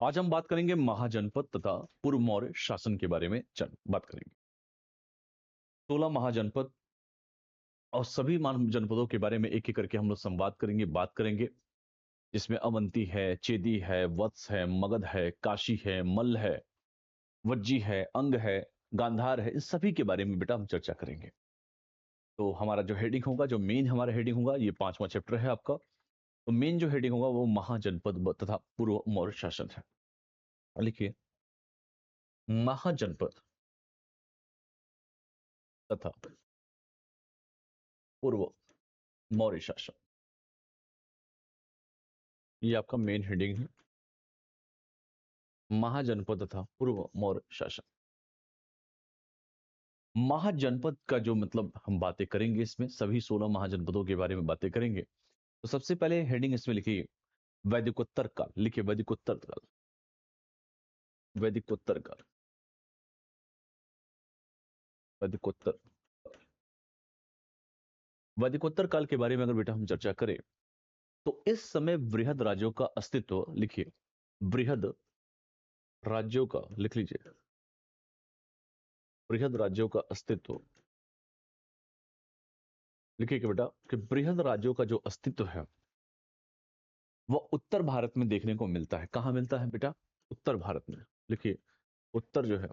आज हम बात करेंगे महाजनपद तथा पूर्व मौर्य शासन के बारे में बात करेंगे। 16 महाजनपद और सभी जनपदों के बारे में एक एक करके हम लोग संवाद करेंगे, बात करेंगे। जिसमें अवंती है, चेदी है, वत्स है, मगध है, काशी है, मल्ल है, वज्जी है, अंग है, गांधार है। इन सभी के बारे में बेटा हम चर्चा करेंगे। तो हमारा जो हेडिंग होगा, जो मेन हमारा हेडिंग होगा, ये 5वां चैप्टर है आपका। तो मेन जो हेडिंग होगा वो महाजनपद तथा पूर्व मौर्य शासन है। लिखिए, महाजनपद तथा पूर्व मौर्य शासन, ये आपका मेन हेडिंग है। महाजनपद तथा पूर्व मौर्य शासन। महाजनपद का जो मतलब हम बातें करेंगे, इसमें सभी 16 महाजनपदों के बारे में बातें करेंगे। तो सबसे पहले हेडिंग इसमें लिखिए वैदिकोत्तर काल। लिखिए वैदिकोत्तर काल, वैदिकोत्तर काल, वैदिकोत्तर। वैदिकोत्तर काल के बारे में अगर बेटा हम चर्चा करें, तो इस समय बृहद राज्यों का अस्तित्व, लिखिए बृहद राज्यों का, लिख लीजिए बृहद राज्यों का अस्तित्व। लिखिए कि बेटा कि बृहद राज्यों का जो अस्तित्व है वह उत्तर भारत में देखने को मिलता है। कहां मिलता है बेटा? उत्तर भारत में। लिखिए उत्तर जो है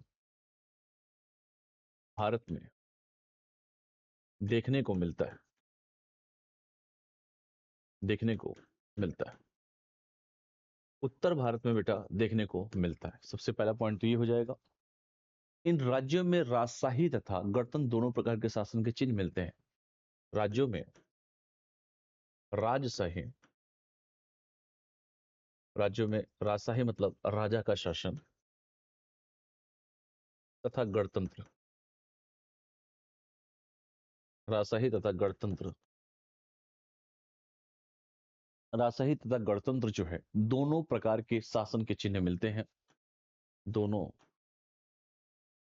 भारत में देखने को मिलता है, देखने को मिलता है। उत्तर भारत में बेटा देखने को मिलता है। सबसे पहला पॉइंट तो ये हो जाएगा। इन राज्यों में राजशाही तथा गणतंत्र दोनों प्रकार के शासन के चिन्ह मिलते हैं। राज्यों में राजशाही, राज्यों में राजशाही मतलब राजा का शासन, तथा गणतंत्र, राजशाही तथा गणतंत्र, राजशाही तथा गणतंत्र जो है दोनों प्रकार के शासन के चिन्ह मिलते हैं। दोनों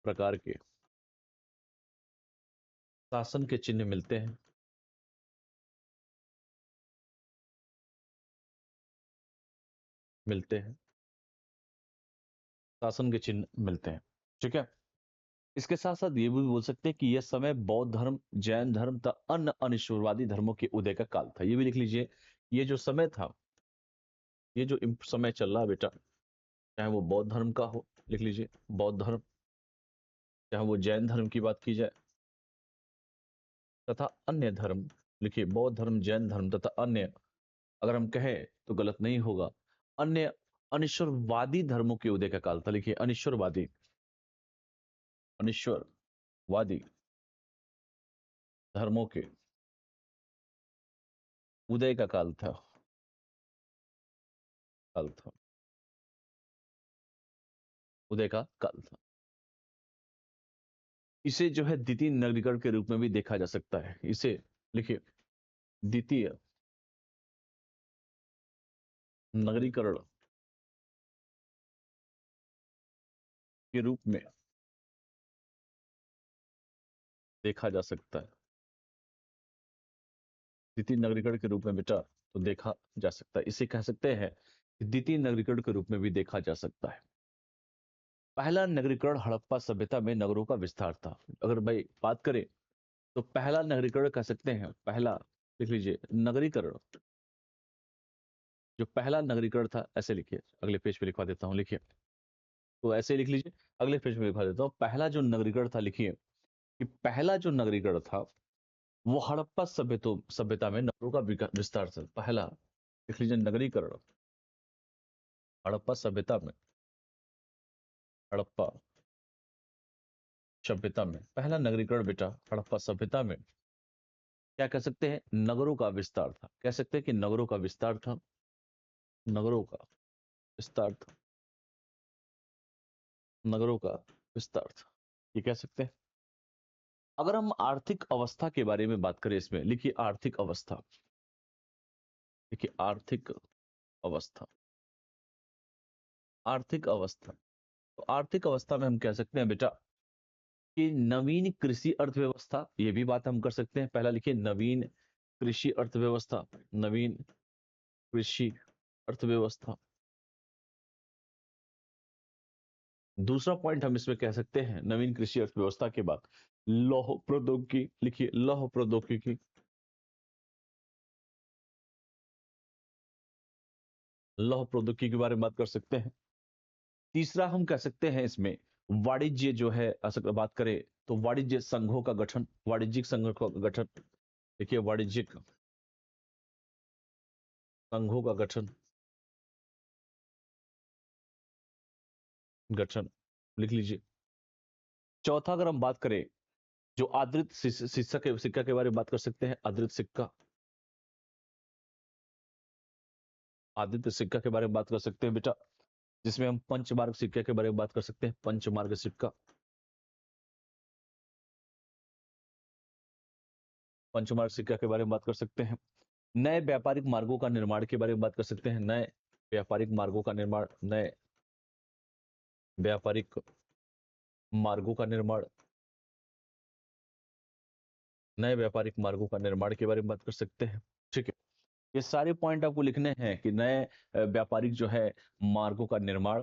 प्रकार के शासन के चिन्ह मिलते हैं, मिलते हैं, शासन के चिन्ह मिलते हैं। ठीक है। इसके साथ साथ ये भी बोल सकते हैं कि यह समय बौद्ध धर्म, जैन धर्म तथा अन्य अनिश्वरवादी धर्मों के उदय का काल था। ये भी लिख लीजिए। ये जो समय था, ये जो समय चल रहा है बेटा, चाहे वो बौद्ध धर्म का हो, लिख लीजिए बौद्ध धर्म, चाहे वो जैन धर्म की बात की जाए तथा अन्य धर्म, लिखिए बौद्ध धर्म, जैन धर्म तथा अन्य, अगर हम कहें तो गलत नहीं होगा, अन्य अनिश्वरवादी धर्मों के उदय का काल था। लिखिए अनिश्वरवादी, अनिश्वरवादी धर्मों के उदय का काल था, काल था, उदय का काल था। इसे जो है द्वितीय नगरीकरण के रूप में भी देखा जा सकता है। इसे लिखिए द्वितीय नगरीकरण के रूप में देखा जा सकता है। द्वितीय नगरीकरण के रूप में बेटा तो देखा जा सकता है। इसे कह सकते हैं कि द्वितीय नगरीकरण के रूप में भी देखा जा सकता है। पहला नगरीकरण हड़प्पा सभ्यता में नगरों का विस्तार था। अगर भाई बात करें तो पहला नगरीकरण कह सकते हैं, पहला, लिख लीजिए नगरीकरण, जो पहला नगरीकरण था, ऐसे लिखिए, अगले पेज पे लिखवा देता हूं। लिखिए तो ऐसे लिख लीजिए, अगले पेज पे लिखवा देता हूं। पहला जो नगरीकरण था, लिखिए कि पहला जो नगरीकरण था वो हड़प्पा सभ्यता में नगरों का विस्तार था। पहला, लिख लीजिए नगरीकरण हड़प्पा सभ्यता में, हड़प्पा सभ्यता में पहला नगरीकरण बेटा हड़प्पा सभ्यता में क्या कह सकते हैं? नगरों का विस्तार था। कह सकते हैं कि नगरों का विस्तार था, नगरों का विस्तार था, नगरों का विस्तार था, ये कह सकते हैं। अगर हम आर्थिक अवस्था के बारे में बात करें, इसमें लिखिए आर्थिक अवस्था, लिखिए आर्थिक अवस्था, आर्थिक अवस्था। तो आर्थिक अवस्था में हम कह सकते हैं बेटा कि नवीन कृषि अर्थव्यवस्था, ये भी बात हम कर सकते हैं। पहला लिखिए नवीन कृषि अर्थव्यवस्था, नवीन कृषि अर्थव्यवस्था, दूसरा पॉइंट हम इसमें कह सकते हैं नवीन कृषि अर्थव्यवस्था के बाद लौह प्रौद्योगिकी, लिखिए लौह प्रौद्योगिकी, लौह प्रौद्योगिकी के बारे में बात कर सकते हैं। तीसरा हम कह सकते हैं इसमें वाणिज्य जो है, अगर बात करें तो वाणिज्य संघों का गठन, वाणिज्यिक संघों का गठन, देखिए वाणिज्यिक संघों का गठन, गठन लिख लीजिए। चौथा अगर हम बात करें जो आदृत सिक्का के बारे में बात कर सकते हैं, आदृत सिक्का, आदित्य सिक्का के बारे में बात कर सकते हैं बेटा, जिसमें हम पंचमार्ग सिक्के के बारे में बात कर सकते हैं, पंचमार्ग सिक्का, पंचमार्ग सिक्का के बारे में बात कर सकते हैं। नए व्यापारिक मार्गों का निर्माण के बारे में बात कर सकते हैं, नए व्यापारिक मार्गों का निर्माण, नए व्यापारिक मार्गों का निर्माण, नए व्यापारिक मार्गों का निर्माण के बारे में बात कर सकते हैं। ठीक है, ये सारे पॉइंट आपको लिखने हैं कि नए व्यापारिक जो है मार्गों का निर्माण,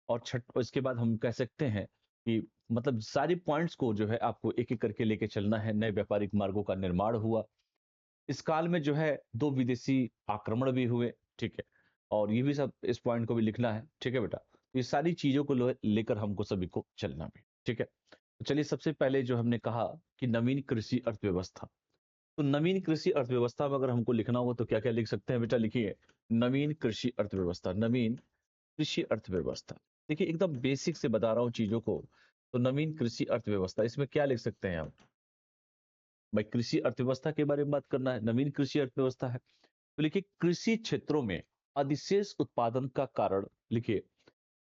और इसके बाद हम कह सकते हैं कि मतलब सारी पॉइंट्स को जो है आपको एक एक करके लेके चलना है। नए व्यापारिक मार्गों का निर्माण हुआ, इस काल में जो है दो विदेशी आक्रमण भी हुए। ठीक है, और ये भी सब इस पॉइंट को भी लिखना है। ठीक है बेटा, ये सारी चीजों को लेकर हमको सभी को चलना भी। ठीक है, तो चलिए सबसे पहले जो हमने कहा कि नवीन कृषि अर्थव्यवस्था, तो नवीन कृषि अर्थव्यवस्था में अगर हमको लिखना हो तो क्या क्या लिख सकते हैं बेटा, लिखिए नवीन कृषि अर्थव्यवस्था, नवीन कृषि अर्थव्यवस्था। देखिए एकदम बेसिक से बता रहा हूं चीजों को, तो नवीन कृषि अर्थव्यवस्था इसमें क्या लिख सकते हैं आप भाई, कृषि अर्थव्यवस्था के बारे में बात करना है, नवीन कृषि अर्थव्यवस्था है तो लिखिए कृषि क्षेत्रों में अधिशेष उत्पादन का कारण, लिखिए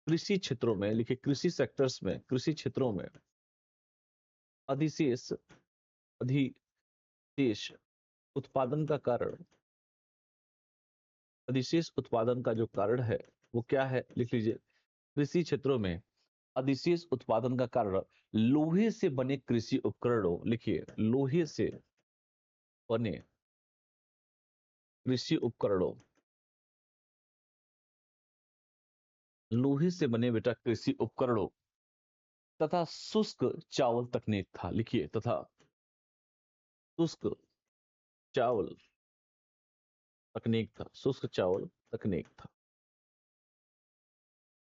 कृषि क्षेत्रों में, लिखिए कृषि सेक्टर्स में, कृषि क्षेत्रों में अधिशेष, अधिशेष उत्पादन का कारण, अधिशेष उत्पादन का जो कारण है वो क्या है, लिख लीजिए कृषि क्षेत्रों में अधिशेष उत्पादन का कारण लोहे से बने कृषि उपकरणों, लिखिए लोहे से बने कृषि उपकरणों, लोहे से बने बेटा कृषि उपकरणों तथा शुष्क चावल तकनीक था, लिखिए तथा शुष्क चावल तकनीक था, शुष्क चावल तकनीक था,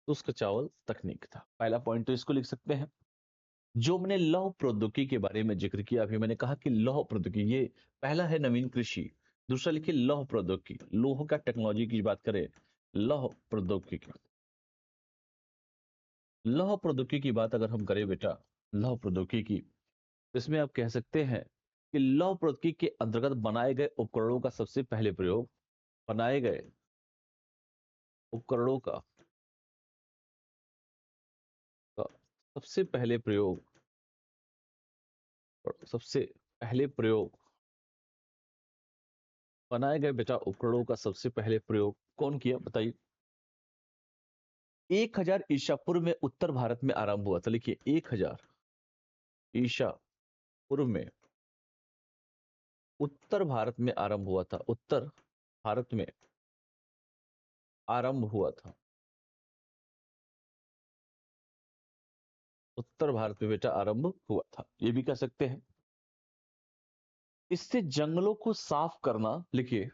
शुष्क चावल तकनीक था। पहला पॉइंट तो इसको लिख सकते हैं। जो मैंने लौह प्रौद्योगिकी के बारे में जिक्र किया, अभी मैंने कहा कि लौह प्रौद्योगिकी, ये पहला है नवीन कृषि, दूसरा लिखिए लौह प्रौद्योगिकी, लोह का टेक्नोलॉजी की बात करें, लौह प्रौद्योगिकी, लौह प्रौद्योगिकी की बात अगर हम करें बेटा, लौह प्रौद्योगिकी, इसमें आप कह सकते हैं कि लौह प्रौद्योगिकी के अंतर्गत बनाए गए उपकरणों का सबसे पहले प्रयोग, बनाए गए उपकरणों का सबसे पहले प्रयोग, सबसे पहले प्रयोग, बनाए गए बेटा उपकरणों का सबसे पहले प्रयोग कौन किया बताइए। 1000 ईसा पूर्व में उत्तर भारत में आरंभ हुआ था, लिखिए 1000 ईसा पूर्व में उत्तर भारत में आरंभ हुआ था, उत्तर भारत में आरंभ हुआ था, उत्तर भारत में बेटा आरंभ हुआ था, ये भी कह सकते हैं। इससे जंगलों को साफ करना, लिखिए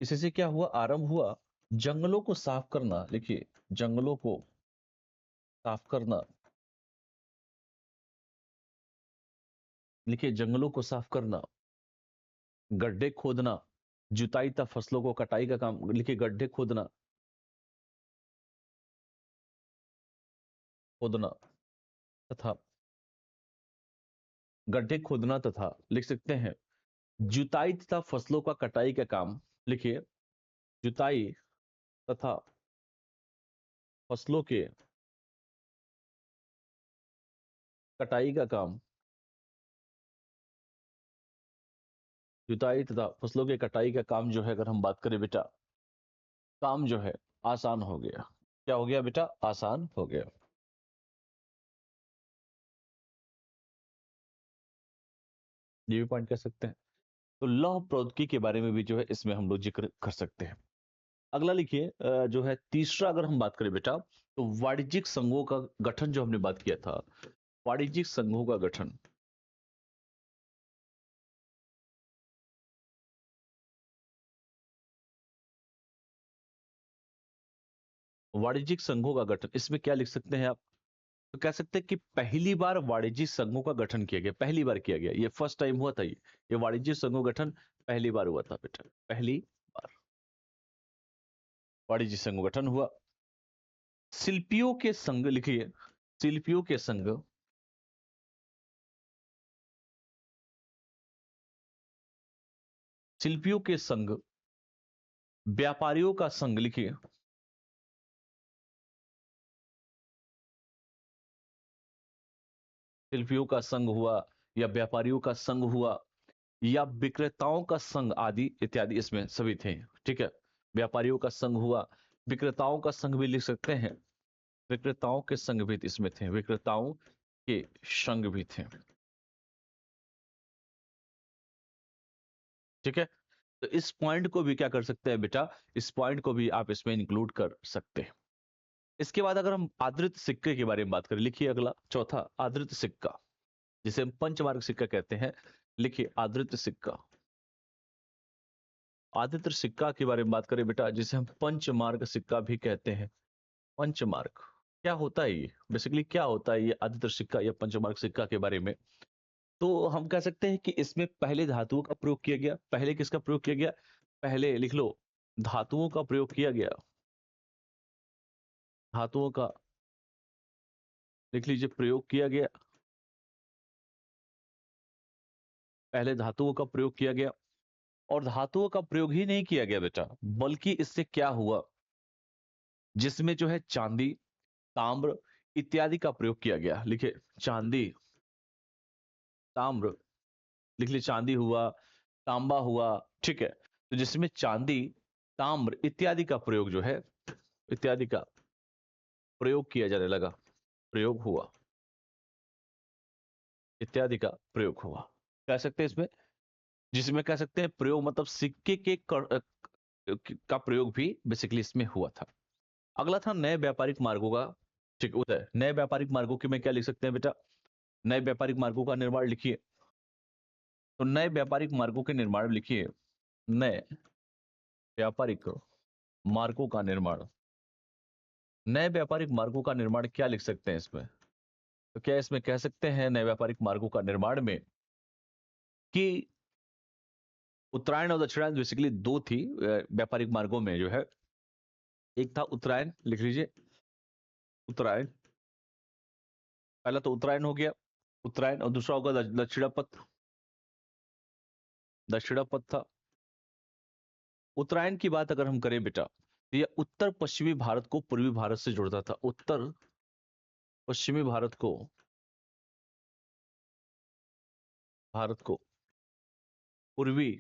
इससे क्या हुआ, आरंभ हुआ जंगलों को साफ करना, लिखिए जंगलों को साफ करना, लिखिए जंगलों को साफ करना, गड्ढे खोदना, जुताई तथा फसलों को कटाई का काम, लिखिए गड्ढे खोदना, खोदना तथा गड्ढे खोदना तथा लिख सकते हैं जुताई तथा फसलों का कटाई का काम, लिखिए जुताई तथा फसलों के कटाई का काम, जुताई तथा फसलों के कटाई का काम जो है अगर हम बात करें बेटा, काम जो है आसान हो गया, क्या हो गया बेटा, आसान हो गया। ये भी पॉइंट कर सकते हैं। तो लौह प्रौद्योगिकी के बारे में भी जो है इसमें हम लोग जिक्र कर सकते हैं। अगला लिखिए जो है तीसरा अगर हम बात करें बेटा, तो वाणिज्यिक संघों का गठन जो हमने बात किया था, वाणिज्यिक संघों का गठन, वाणिज्यिक संघों का गठन, इसमें क्या लिख सकते हैं आप? तो कह सकते हैं कि पहली बार वाणिज्यिक संघों का गठन किया गया, पहली बार किया गया, ये फर्स्ट टाइम हुआ था। ये वाणिज्यिक संघों का गठन पहली बार हुआ था बेटा, पहली बार वाणिज्यिक संघों का गठन हुआ। शिल्पियों के संघ लिखिए, शिल्पियों के संघ, शिल्पियों के संघ, व्यापारियों का संघ लिखिए, शिल्पियों का संघ हुआ, या व्यापारियों का संघ हुआ, या विक्रेताओं का संघ आदि इत्यादि इसमें सभी थे। ठीक है, व्यापारियों का संघ हुआ, विक्रेताओं का संघ भी लिख सकते हैं, विक्रेताओं के संघ भी इसमें थे, विक्रेताओं के संघ भी थे। ठीक है, तो इस पॉइंट को भी क्या कर सकते हैं बेटा, इस पॉइंट को भी आप इसमें इंक्लूड कर सकते हैं। इसके बाद अगर हम आदृत सिक्के के बारे में बात करें, लिखिए अगला चौथा, आदृत सिक्का, जिसे हम पंचमार्क सिक्का कहते हैं। लिखिए आदृत सिक्का, आदित्र सिक्का के बारे में बात करें बेटा, जिसे हम पंचमार्क सिक्का भी कहते हैं। पंचमार्क क्या होता है, ये बेसिकली क्या होता है ये आदित्र सिक्का या पंचमार्क सिक्का के बारे में? तो हम कह सकते हैं कि इसमें पहले धातुओं का प्रयोग किया गया। पहले किसका प्रयोग किया गया? पहले लिख लो, धातुओं का प्रयोग किया गया, धातुओं का लिख लीजिए प्रयोग किया गया, पहले धातुओं का प्रयोग किया गया। और धातुओं का प्रयोग ही नहीं किया गया बेटा, बल्कि इससे क्या हुआ, जिसमें जो है चांदी, ताम्र इत्यादि का प्रयोग किया गया। लिखे चांदी, ताम्र, लिख लीजिए चांदी हुआ, तांबा हुआ। ठीक है, तो जिसमें चांदी, ताम्र इत्यादि का प्रयोग जो है, इत्यादि का प्रयोग किया जाने लगा, प्रयोग हुआ, इत्यादि का प्रयोग हुआ, कह सकते हैं इसमें, जिसमें कह सकते हैं प्रयोग मतलब सिक्के के का प्रयोग भी बेसिकली इसमें हुआ था। अगला था नए व्यापारिक मार्गों का, ठीक उदय। नए व्यापारिक मार्गों के में क्या लिख सकते हैं बेटा? नए व्यापारिक मार्गों का निर्माण लिखिए, तो नए व्यापारिक मार्गों के निर्माण लिखिए, नए व्यापारिक मार्गों का निर्माण। नए व्यापारिक मार्गों का निर्माण क्या लिख सकते हैं इसमें? तो क्या इसमें कह सकते हैं नए व्यापारिक मार्गों का निर्माण में कि उत्तरायण और दक्षिणायन बेसिकली दो थी व्यापारिक मार्गों में जो है, एक था उत्तरायण, लिख लीजिए उत्तरायण, पहला तो उत्तरायण हो गया, उत्तरायण, और दूसरा होगा दक्षिणापथ, दक्षिणापथ था। उत्तरायण की बात अगर हम करें बेटा, तो यह उत्तर पश्चिमी भारत को पूर्वी भारत से जोड़ता था, उत्तर पश्चिमी भारत को पूर्वी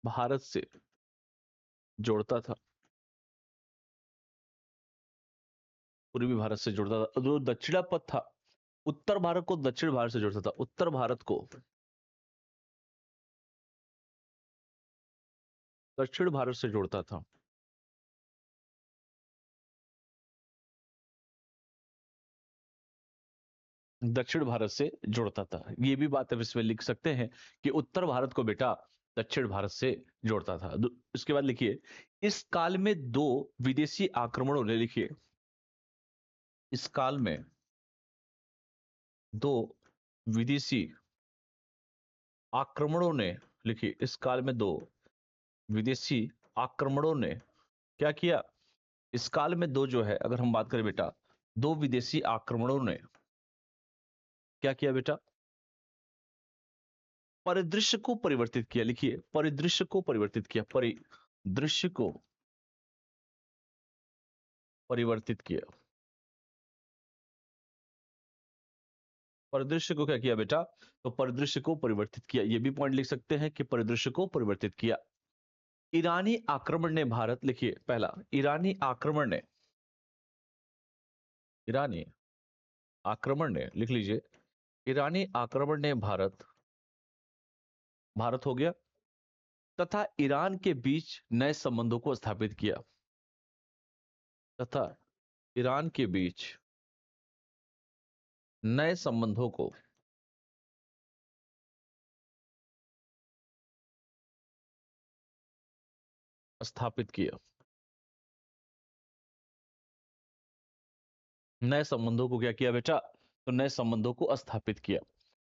भारत से जोड़ता था, पूर्वी भारत से जोड़ता था। जो दक्षिणापथ था, उत्तर भारत को दक्षिण भारत से जोड़ता था, उत्तर भारत को दक्षिण भारत से जोड़ता था। दक्षिण भारत से जोड़ता था, ये भी बात अब इसमें लिख सकते हैं कि उत्तर भारत को बेटा दक्षिण भारत से जोड़ता था। इसके बाद लिखिए, इस काल में दो विदेशी आक्रमणों ने, लिखिए इस काल में दो विदेशी आक्रमणों ने, लिखिए इस काल में दो विदेशी आक्रमणों ने क्या किया? इस काल में दो जो है, अगर हम बात करें बेटा, दो विदेशी आक्रमणों ने क्या किया बेटा? परिदृश्य को परिवर्तित किया। लिखिए परिदृश्य को परिवर्तित किया, परिदृश्य को परिवर्तित किया, परिदृश्य को क्या किया बेटा? तो परिदृश्य को परिवर्तित किया, ये भी पॉइंट लिख सकते हैं कि परिदृश्य को परिवर्तित किया। ईरानी आक्रमण ने भारत, लिखिए पहला ईरानी आक्रमण ने, ईरानी आक्रमण ने, लिख लीजिए ईरानी आक्रमण ने भारत, भारत हो गया, तथा ईरान के बीच नए संबंधों को स्थापित किया, तथा ईरान के बीच नए संबंधों को स्थापित किया। नए संबंधों को क्या किया बेटा? तो नए संबंधों को स्थापित किया।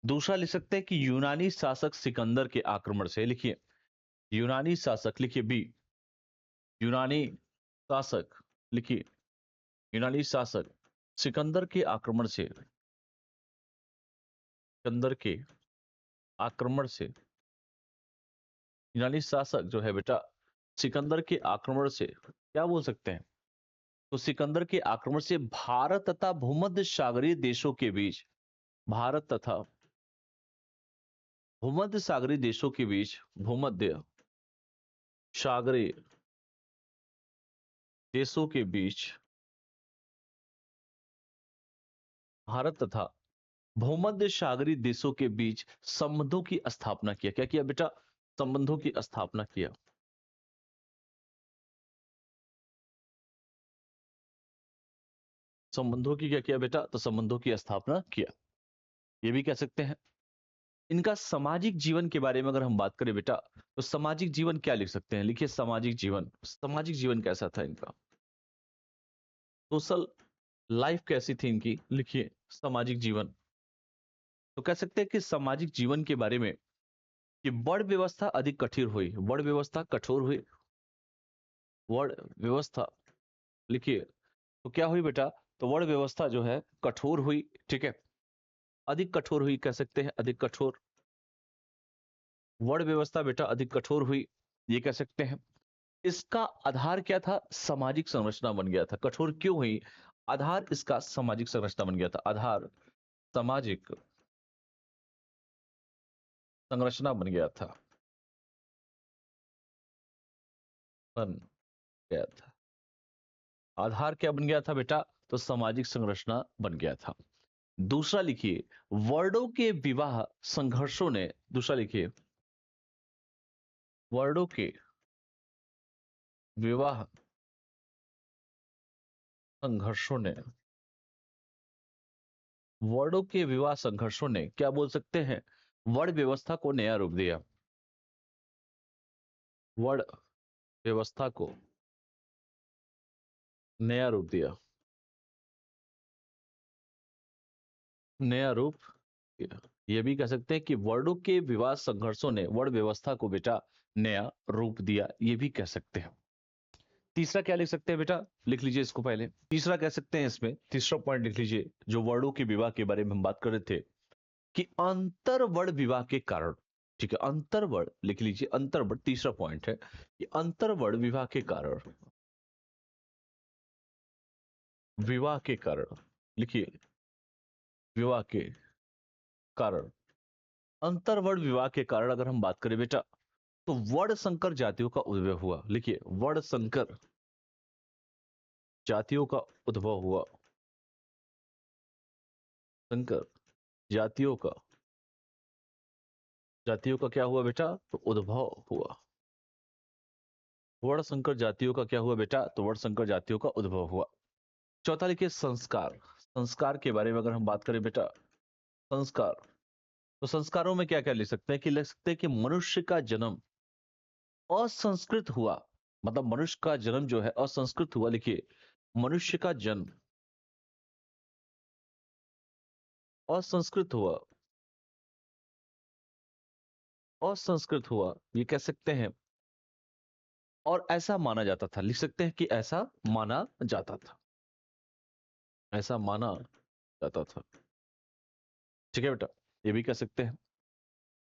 दूसरा लिख सकते हैं कि यूनानी शासक सिकंदर के आक्रमण से, लिखिए यूनानी शासक, लिखिए बी, यूनानी शासक, लिखिए यूनानी शासक सिकंदर के आक्रमण से, सिकंदर के आक्रमण से, यूनानी शासक जो है बेटा सिकंदर के आक्रमण से क्या बोल सकते हैं? तो सिकंदर के आक्रमण से भारत तथा भूमध्य सागरीय देशों के बीच, भारत तथा भूमध्य सागरीय देशों के बीच, भूमध्य सागरीय देशों के बीच भारत तथा भूमध्य सागरीय देशों के बीच संबंधों की स्थापना किया। क्या किया बेटा? संबंधों की स्थापना किया। संबंधों की क्या किया बेटा? तो संबंधों की स्थापना किया। ये भी कह सकते हैं। इनका सामाजिक जीवन के बारे में अगर हम बात करें बेटा, तो सामाजिक जीवन क्या लिख सकते हैं? लिखिए सामाजिक जीवन, सामाजिक जीवन कैसा था इनका? सोशल लाइफ कैसी थी इनकी? लिखिए सामाजिक जीवन। तो कह सकते हैं कि सामाजिक जीवन के बारे में कि वर्ण व्यवस्था अधिक कठोर हुई, वर्ण व्यवस्था कठोर हुई, वर्ण व्यवस्था, लिखिए तो क्या हुई बेटा? तो वर्ण व्यवस्था जो है कठोर हुई, ठीक है, अधिक कठोर हुई, कह सकते हैं अधिक कठोर, वर्ण व्यवस्था बेटा अधिक कठोर हुई, ये कह सकते हैं। इसका आधार क्या था? सामाजिक संरचना बन गया था। कठोर क्यों हुई? आधार इसका सामाजिक संरचना बन गया था, आधार सामाजिक संरचना बन गया था, बन गया था। आधार क्या बन गया था बेटा? तो सामाजिक संरचना बन गया था। दूसरा लिखिए वर्णों के विवाह संघर्षों ने, दूसरा लिखिए वर्णों के विवाह संघर्षों ने, वर्णों के विवाह संघर्षों ने क्या बोल सकते हैं? वर्ण व्यवस्था को नया रूप दिया, वर्ण व्यवस्था को नया रूप दिया, नया रूप दिया। यह भी कह सकते हैं कि वर्णों के विवाह संघर्षों ने वर्ण व्यवस्था को बेटा नया रूप दिया, ये भी कह सकते हैं। तीसरा क्या लिख सकते हैं बेटा? लिख लीजिए इसको पहले। तीसरा कह सकते हैं, इसमें तीसरा पॉइंट लिख लीजिए जो वर्णों के विवाह के बारे में हम बात कर रहे थे कि अंतरवर्ण विवाह के कारण, ठीक है, अंतरवर्ण लिख लीजिए, अंतरवर्ण तीसरा पॉइंट है कि अंतरवर्ण विवाह के कारण, विवाह के कारण, लिखिए विवाह के कारण, अंतरवर्ण विवाह के कारण अगर हम बात करें बेटा तो वर्ण संकर जातियों का उद्भव हुआ। लिखिए वर्ण संकर जातियों का उद्भव हुआ, संकर जातियों का, जातियों का क्या हुआ बेटा? तो उद्भव हुआ। वर्ण संकर जातियों का क्या हुआ बेटा? तो वर्ण संकर जातियों का उद्भव हुआ। चौथा लिखिए संस्कार, संस्कार के बारे में अगर हम बात करें बेटा, संस्कार, तो संस्कारों में क्या क्या लिख सकते हैं? कि लिख सकते हैं कि मनुष्य का जन्म असंस्कृत हुआ, मतलब मनुष्य का जन्म जो है असंस्कृत हुआ। लिखिए मनुष्य का जन्म असंस्कृत हुआ, असंस्कृत हुआ, ये कह सकते हैं। और ऐसा माना जाता था, लिख सकते हैं कि ऐसा माना जाता था, ऐसा माना जाता था, ठीक है बेटा, ये भी कह सकते हैं।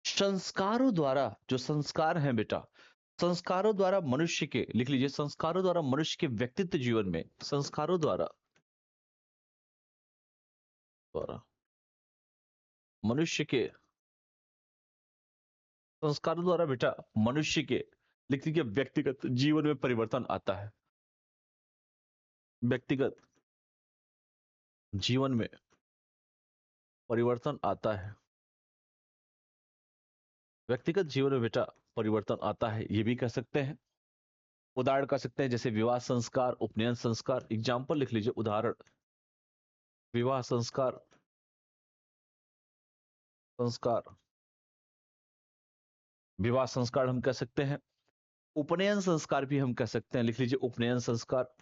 संस्कारों द्वारा, जो संस्कार हैं बेटा, संस्कारों द्वारा मनुष्य के, लिख लीजिए संस्कारों द्वारा मनुष्य के व्यक्तित्व जीवन में, संस्कारों द्वारा, द्वारा मनुष्य के, संस्कारों द्वारा बेटा मनुष्य के, लिख लीजिए व्यक्तिगत जीवन में परिवर्तन आता है, व्यक्तिगत जीवन में परिवर्तन आता है, व्यक्तिगत जीवन में बेटा परिवर्तन आता है, ये भी कह सकते हैं। उदाहरण कर सकते हैं जैसे विवाह संस्कार, उपनयन संस्कार। एग्जाम्पल लिख लीजिए, उदाहरण, विवाह संस्कार, संस्कार, विवाह संस्कार हम कह सकते हैं। उपनयन संस्कार भी हम कह सकते हैं, लिख लीजिए उपनयन संस्कार,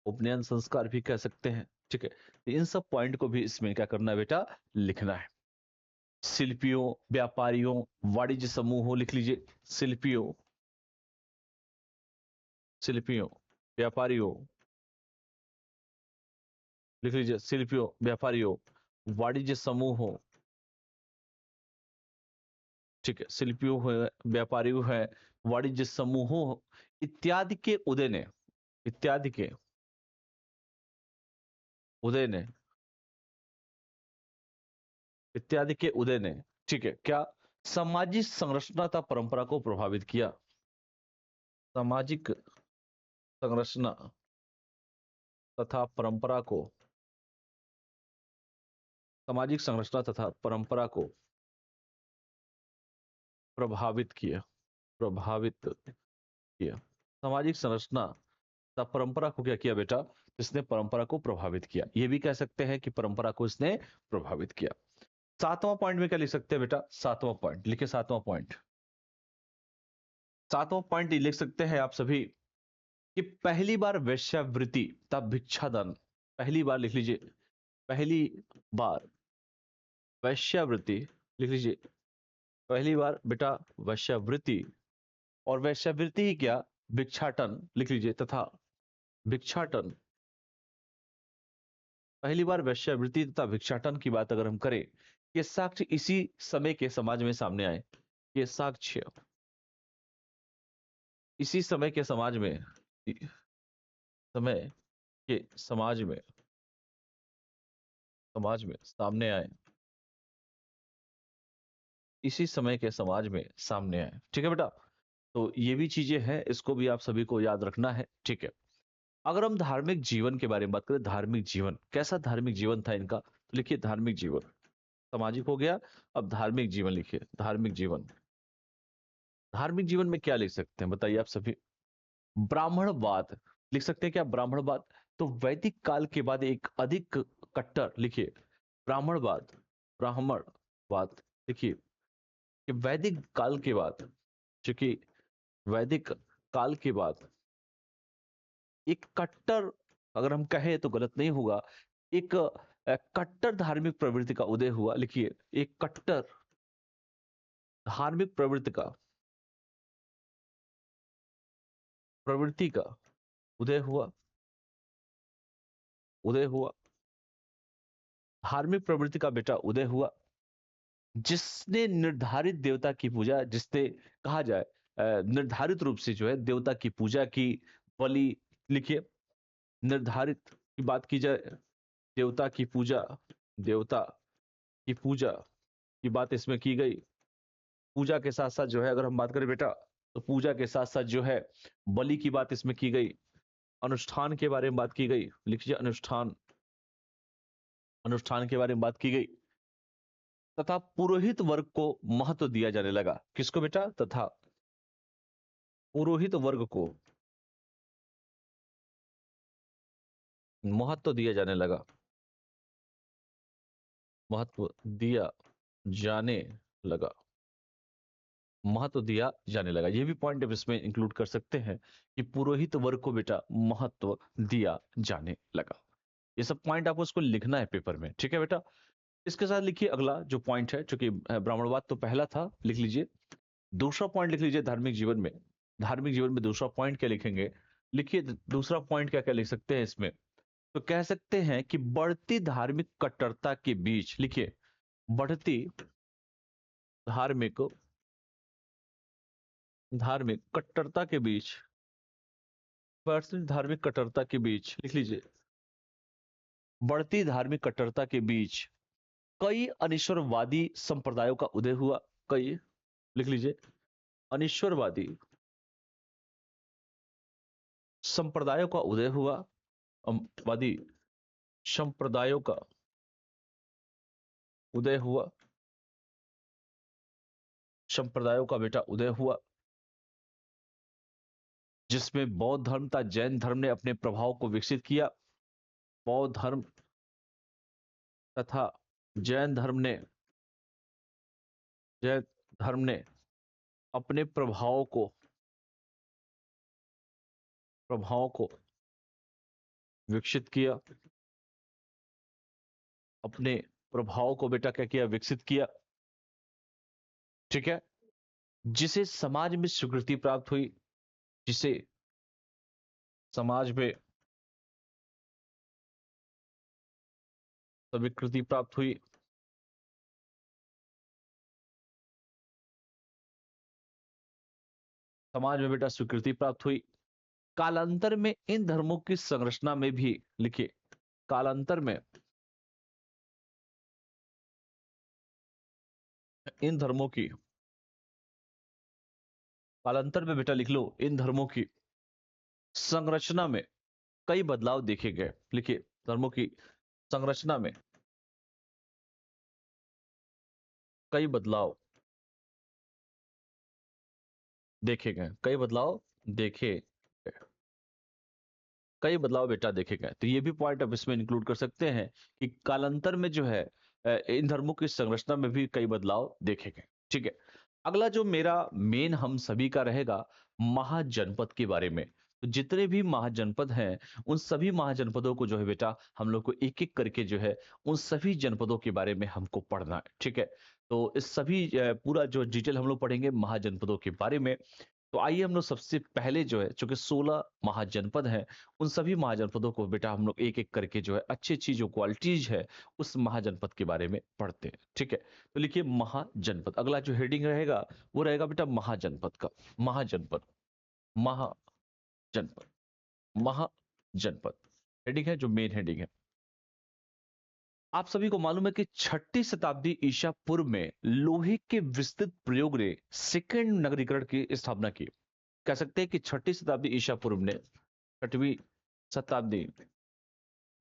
उपनयन संस्कार भी कह सकते हैं। ठीक है, तो इन सब पॉइंट को भी इसमें क्या करना है बेटा, लिखना है। शिल्पियों, व्यापारियों, वाणिज्य समूहों, लिख लीजिए शिल्पियों, शिल्पियों, व्यापारियों, लिख लीजिए शिल्पियों, व्यापारियों, वाणिज्य समूहों। ठीक है, शिल्पियों है, व्यापारियों है, वाणिज्य समूहों इत्यादि के उदय ने, इत्यादि के उदय ने, इत्यादि के उदय ने, ठीक है, क्या सामाजिक संरचना तथा परंपरा को प्रभावित किया। सामाजिक संरचना तथा परंपरा को, सामाजिक संरचना तथा परंपरा को प्रभावित किया, प्रभावित किया। सामाजिक संरचना तथा परंपरा को क्या किया बेटा, इसने परंपरा को प्रभावित किया। ये भी कह सकते हैं कि परंपरा को इसने प्रभावित किया। सातवां पॉइंट में क्या लिख सकते हैं बेटा, सातवां पॉइंट लिखिए, सातवां पॉइंट, सातवां पॉइंट लिख सकते हैं आप सभी कि पहली बार वेश्यावृत्ति तथा भिक्षादान, पहली बार लिख लीजिए, पहली बार वैश्यावृत्ति, लिख लीजिए पहली बार बेटा वैश्यावृत्ति, और वैश्यावृत्ति ही क्या, भिक्षाटन, लिख लीजिए, तथा भिक्षाटन, पहली बार वैश्यावृत्ति तथा भिक्षाटन की बात अगर हम करें, ये साक्ष्य इसी समय के समाज में सामने आए। ये साक्ष्य इसी समय के समाज में, समय के समाज में, समाज में सामने आए, इसी समय के समाज में सामने आए। ठीक है बेटा, तो ये भी चीजें हैं, इसको भी आप सभी को याद रखना है। ठीक है, अगर हम धार्मिक जीवन के बारे में बात करें, धार्मिक जीवन, कैसा धार्मिक जीवन था इनका, तो लिखिए धार्मिक जीवन, सामाजिक हो गया, अब धार्मिक जीवन लिखिए, धार्मिक जीवन। धार्मिक जीवन में क्या लिख सकते हैं बताइए आप सभी, ब्राह्मणवाद लिख सकते हैं क्या, ब्राह्मणवाद, तो वैदिक काल के बाद एक अधिक कट्टर, लिखिए ब्राह्मणवाद, ब्राह्मणवाद, लिखिए कि वैदिक काल के बाद, क्योंकि वैदिक काल के बाद एक कट्टर, अगर हम कहें तो गलत नहीं होगा, एक कट्टर धार्मिक प्रवृत्ति का उदय हुआ। लिखिए एक कट्टर धार्मिक प्रवृत्ति का उदय हुआ, उदय हुआ, धार्मिक प्रवृत्ति का बेटा उदय हुआ, जिसने निर्धारित देवता की पूजा, जिसने कहा जाए निर्धारित रूप से जो है देवता की पूजा की, बलि, लिखिए निर्धारित की बात की जाए, देवता की पूजा, देवता की पूजा की बात इसमें की गई। पूजा के साथ साथ जो है अगर हम बात करें बेटा, तो पूजा के साथ साथ जो है बलि की बात इसमें की गई, अनुष्ठान के बारे में बात की गई, लिखिए अनुष्ठान, अनुष्ठान के बारे में बात की गई, तथा पुरोहित वर्ग को महत्व दिया जाने लगा। किसको बेटा, तथा पुरोहित वर्ग को महत्व दिया जाने लगा, महत्व दिया जाने लगा, महत्व दिया जाने लगा। ये भी पॉइंट अब इसमें इंक्लूड कर सकते हैं कि पुरोहित वर्ग को बेटा महत्व दिया जाने लगा। ये सब पॉइंट आपको इसको लिखना है पेपर में। ठीक है बेटा, इसके साथ लिखिए अगला जो पॉइंट है, चूंकि ब्राह्मणवाद तो पहला था, लिख लीजिए दूसरा पॉइंट, लिख लीजिए धार्मिक जीवन में, धार्मिक जीवन में दूसरा पॉइंट क्या लिखेंगे, लिखिए दूसरा पॉइंट क्या क्या लिख सकते हैं इसमें, तो कह सकते हैं कि बढ़ती धार्मिक कट्टरता के बीच, लिखिए बढ़ती धार्मिक, धार्मिक कट्टरता के बीच, बढ़ती धार्मिक कट्टरता के बीच, लिख लीजिए बढ़ती धार्मिक कट्टरता के बीच कई अनिश्वरवादी संप्रदायों का उदय हुआ। कई, लिख लीजिए अनिश्वरवादी संप्रदायों का उदय हुआ, वादी संप्रदायों का उदय हुआ, संप्रदायों का बेटा उदय हुआ, जिसमें बौद्ध धर्म तथा जैन धर्म ने अपने प्रभाव को विकसित किया। बौद्ध धर्म तथा जैन धर्म ने जैन धर्म ने अपने प्रभाव को विकसित किया। अपने प्रभाव को बेटा क्या किया, विकसित किया। ठीक है, जिसे समाज में स्वीकृति प्राप्त हुई, जिसे समाज में स्वीकृति प्राप्त हुई। समाज में बेटा स्वीकृति प्राप्त हुई। कालांतर में इन धर्मों की संरचना में भी, लिखिए, कालांतर में इन धर्मों की, कालांतर में बेटा लिख लो, इन धर्मों की संरचना में कई बदलाव देखे गए। लिखिए, धर्मों की संरचना में कई बदलाव देखे गए। कई बदलाव देखे गए। कई बदलाव बेटा देखे गए। तो ये भी पॉइंट आप इसमें इंक्लूड कर सकते हैं कि कालांतर में जो है इन धर्मों की संरचना में भी कई बदलाव देखे गए। ठीक है, अगला जो मेरा मेन हम सभी का रहेगा महाजनपद के बारे में। तो जितने भी महाजनपद हैं उन सभी महाजनपदों को जो है बेटा हम लोग को एक एक करके जो है उन सभी जनपदों के बारे में हमको पढ़ना है। ठीक है, तो इस सभी पूरा जो डिटेल हम लोग पढ़ेंगे महाजनपदों के बारे में। तो आइए हम लोग सबसे पहले जो है, चूंकि 16 महाजनपद हैं, उन सभी महाजनपदों को बेटा हम लोग एक एक करके जो है अच्छी अच्छी जो क्वालिटीज है उस महाजनपद के बारे में पढ़ते हैं। ठीक है, तो लिखिए महाजनपद, अगला जो हेडिंग रहेगा वो रहेगा बेटा महाजनपद का। महाजनपद, महाजनपद, महाजनपद हेडिंग है, जो मेन हेडिंग है। आप सभी को मालूम है कि 6ठी शताब्दी ईसा पूर्व में लोहे के विस्तृत प्रयोग ने सेकंड नगरीकरण की स्थापना की। कह सकते हैं कि 6ठी शताब्दी ईसा पूर्व ने, 6वीं शताब्दी,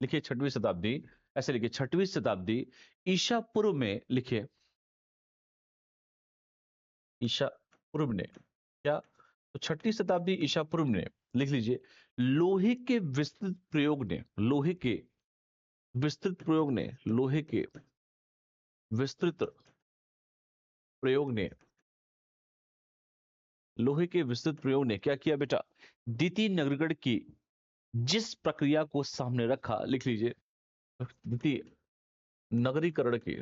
लिखिए 6वीं शताब्दी, ऐसे लिखिए 6वीं शताब्दी ईसा पूर्व में, लिखिए ईसा पूर्व ने क्या, तो 6ठी शताब्दी ईसा पूर्व ने, लिख लीजिए, लोहे के विस्तृत प्रयोग ने, लोहे के विस्तृत प्रयोग ने, लोहे के विस्तृत प्रयोग ने, लोहे के विस्तृत प्रयोग ने क्या किया बेटा, द्वितीय नगरीकरण की जिस प्रक्रिया को सामने रखा, लिख लीजिए, द्वितीय नगरीकरण की,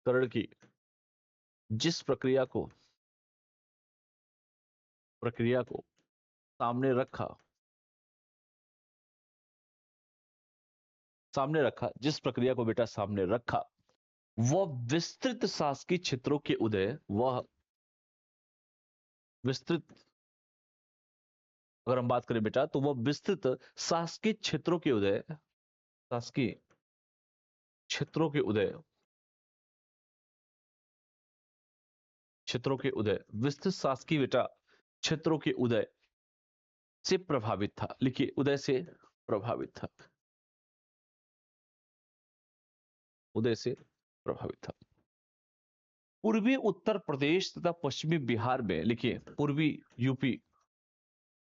करण की जिस प्रक्रिया को जिस प्रक्रिया को बेटा सामने रखा, वह विस्तृत शासकीय क्षेत्रों के उदय, वह विस्तृत, अगर हम बात करें बेटा तो वह विस्तृत शासकीय क्षेत्रों के उदय, शासकीय क्षेत्रों के उदय, क्षेत्रों के उदय, विस्तृत शासकीय बेटा क्षेत्रों के उदय से प्रभावित था। लिखिए, उदय से प्रभावित था, उदय से प्रभावित था। पूर्वी उत्तर प्रदेश तथा पश्चिमी बिहार में, लिखिए पूर्वी यूपी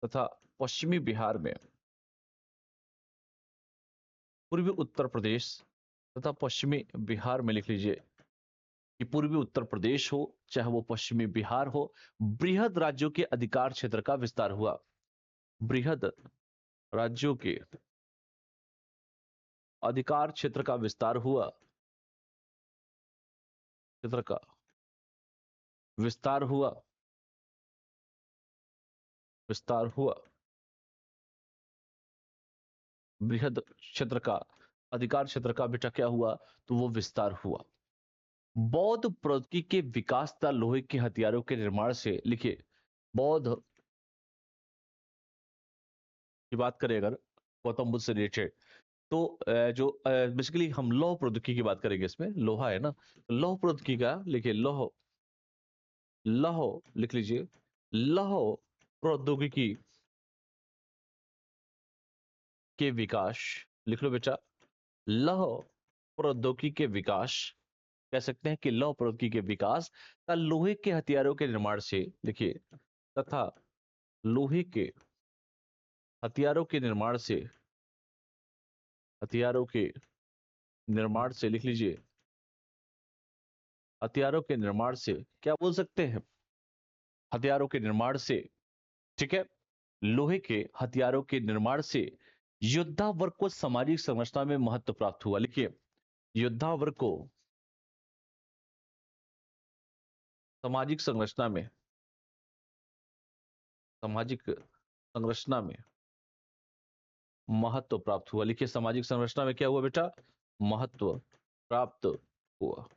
तथा पश्चिमी बिहार में, पूर्वी उत्तर प्रदेश तथा पश्चिमी बिहार में, लिख लीजिए कि पूर्वी उत्तर प्रदेश हो चाहे वो पश्चिमी बिहार हो, बृहद राज्यों के अधिकार क्षेत्र का विस्तार हुआ। बृहद राज्यों के अधिकार क्षेत्र का विस्तार हुआ, क्षेत्र का विस्तार हुआ, विस्तार हुआ। बृहद क्षेत्र का, अधिकार क्षेत्र का बेटा क्या हुआ, तो वो विस्तार हुआ। बौद्ध प्रौद्योगिकी के विकास तथा लोहे के हथियारों के निर्माण से, लिखिए बौद्ध की बात करें अगर गौतम बुद्ध से रिलेटेड, तो जो बेसिकली हम लौह प्रौद्योगिकी की बात करेंगे, इसमें लोहा है ना, लौह प्रौद्योगिकी का, लिखिए लौह, लौह लिख लीजिए, लौह प्रौद्योगिकी के विकास, लिख लो बेटा, लौह प्रौद्योगिकी के विकास कह सकते हैं कि लौह प्रौद्योगिकी के विकास तथा लोहे के हथियारों के निर्माण से, देखिए, तथा लोहे के हथियारों के निर्माण से, हथियारों के निर्माण से, लिख लीजिए, हथियारों के निर्माण से क्या बोल सकते हैं, हथियारों के निर्माण से, ठीक है, लोहे के हथियारों के निर्माण से योद्धा वर्ग को सामाजिक संरचना में महत्व प्राप्त हुआ। लिखिए, योद्धा वर्ग को सामाजिक संरचना में, सामाजिक संरचना में महत्व प्राप्त हुआ। लिखिए, सामाजिक संरचना में क्या हुआ बेटा, महत्व प्राप्त हुआ।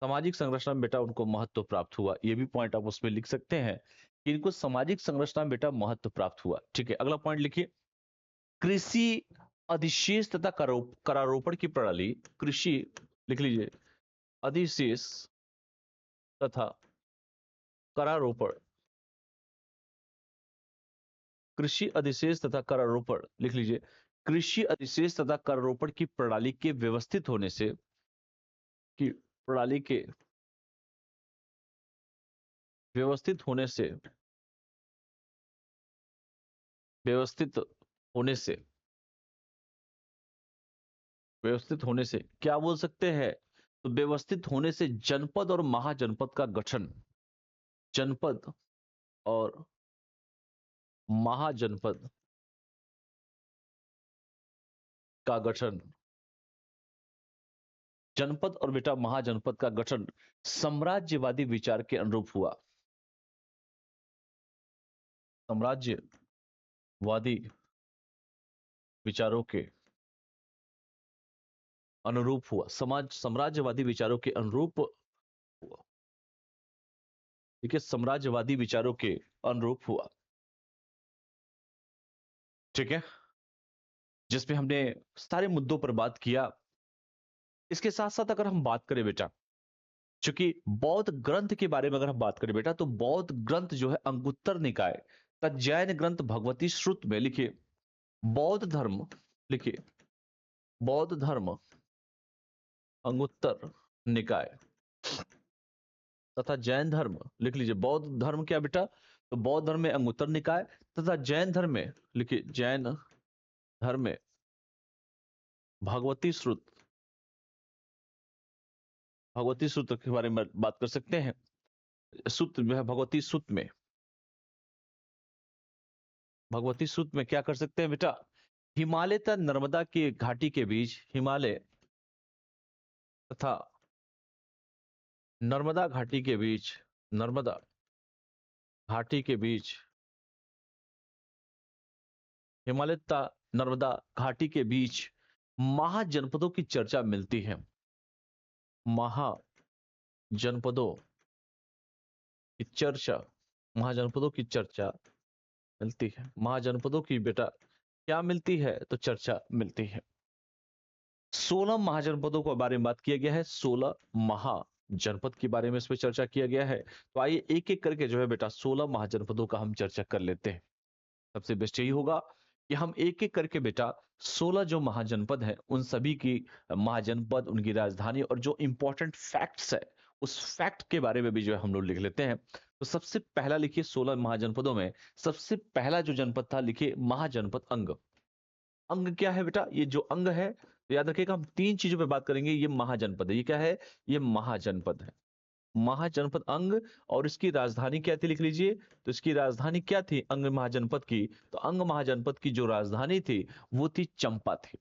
सामाजिक संरचना में बेटा उनको महत्व प्राप्त हुआ। ये भी पॉइंट आप उसमें लिख सकते हैं कि इनको सामाजिक संरचना में बेटा महत्व प्राप्त हुआ। ठीक है, अगला पॉइंट लिखिए, कृषि अधिशेष तथा करारोपण की प्रणाली, कृषि, लिख लीजिए, अधिशेष तथा करारोपण, कृषि अधिशेष तथा करारोपण, लिख लीजिए, कृषि अधिशेष तथा करारोपण की प्रणाली के व्यवस्थित होने से, की प्रणाली के व्यवस्थित होने से, व्यवस्थित होने से, व्यवस्थित होने से क्या बोल सकते हैं, तो व्यवस्थित होने से जनपद और महाजनपद का गठन, जनपद और महाजनपद का गठन, जनपद और बेटा महाजनपद का गठन साम्राज्यवादी विचार के अनुरूप हुआ। साम्राज्यवादी विचारों के अनुरूप हुआ, साम्राज्यवादी विचारों के अनुरूप हुआ। ठीक है, साम्राज्यवादी विचारों के अनुरूप हुआ। ठीक है, जिसमें हमने सारे मुद्दों पर बात किया। इसके साथ साथ अगर हम बात करें बेटा, चूंकि बौद्ध ग्रंथ के बारे में अगर हम बात करें बेटा, तो बौद्ध ग्रंथ जो है अंगुत्तर निकाय तथा जैन ग्रंथ भगवती श्रुत में, लिखिए, बौद्ध धर्म, लिखिए, बौद्ध धर्म अंगुत्तर निकाय तथा जैन धर्म, लिख लीजिए, बौद्ध धर्म क्या बेटा, तो बौद्ध धर्म में अंगुत्तर निकाय तथा जैन धर्म में, लिखिए, जैन धर्म में भगवती श्रुत, भगवती सूत्र के बारे में बात कर सकते हैं। सूत्र जो है भगवती सूत्र में, भगवती सूत्र में क्या कर सकते हैं बेटा, हिमालय तथा नर्मदा की घाटी के बीच, हिमालय तथा नर्मदा घाटी के बीच, नर्मदा घाटी के बीच, हिमालय तथा नर्मदा घाटी के बीच महाजनपदों की चर्चा मिलती है। महाजनपदों की चर्चा, महाजनपदों की चर्चा मिलती है। महाजनपदों की बेटा क्या मिलती है, तो चर्चा मिलती है। 16 महाजनपदों के बारे में बात किया गया है, 16 महाजनपद के बारे में इसमें चर्चा किया गया है। तो आइए एक एक करके जो है बेटा 16 महाजनपदों का हम चर्चा कर लेते हैं। सबसे बेस्ट यही होगा कि हम एक एक करके बेटा 16 जो महाजनपद हैं उन सभी की महाजनपद, उनकी राजधानी और जो इंपॉर्टेंट फैक्ट्स है उस फैक्ट के बारे में भी जो है हम लोग लिख लेते हैं। तो सबसे पहला लिखिए, 16 महाजनपदों में सबसे पहला जो जनपद था, लिखिए, महाजनपद अंग। अंग क्या है बेटा, ये जो अंग है, तो याद रखिएगा हम तीन चीजों पे बात करेंगे। ये महाजनपद है, ये क्या है, ये महाजनपद है, महाजनपद अंग। और इसकी राजधानी क्या थी, लिख लीजिए, तो इसकी राजधानी क्या थी अंग महाजनपद की, तो अंग महाजनपद की जो राजधानी थी वो थी चंपा थी।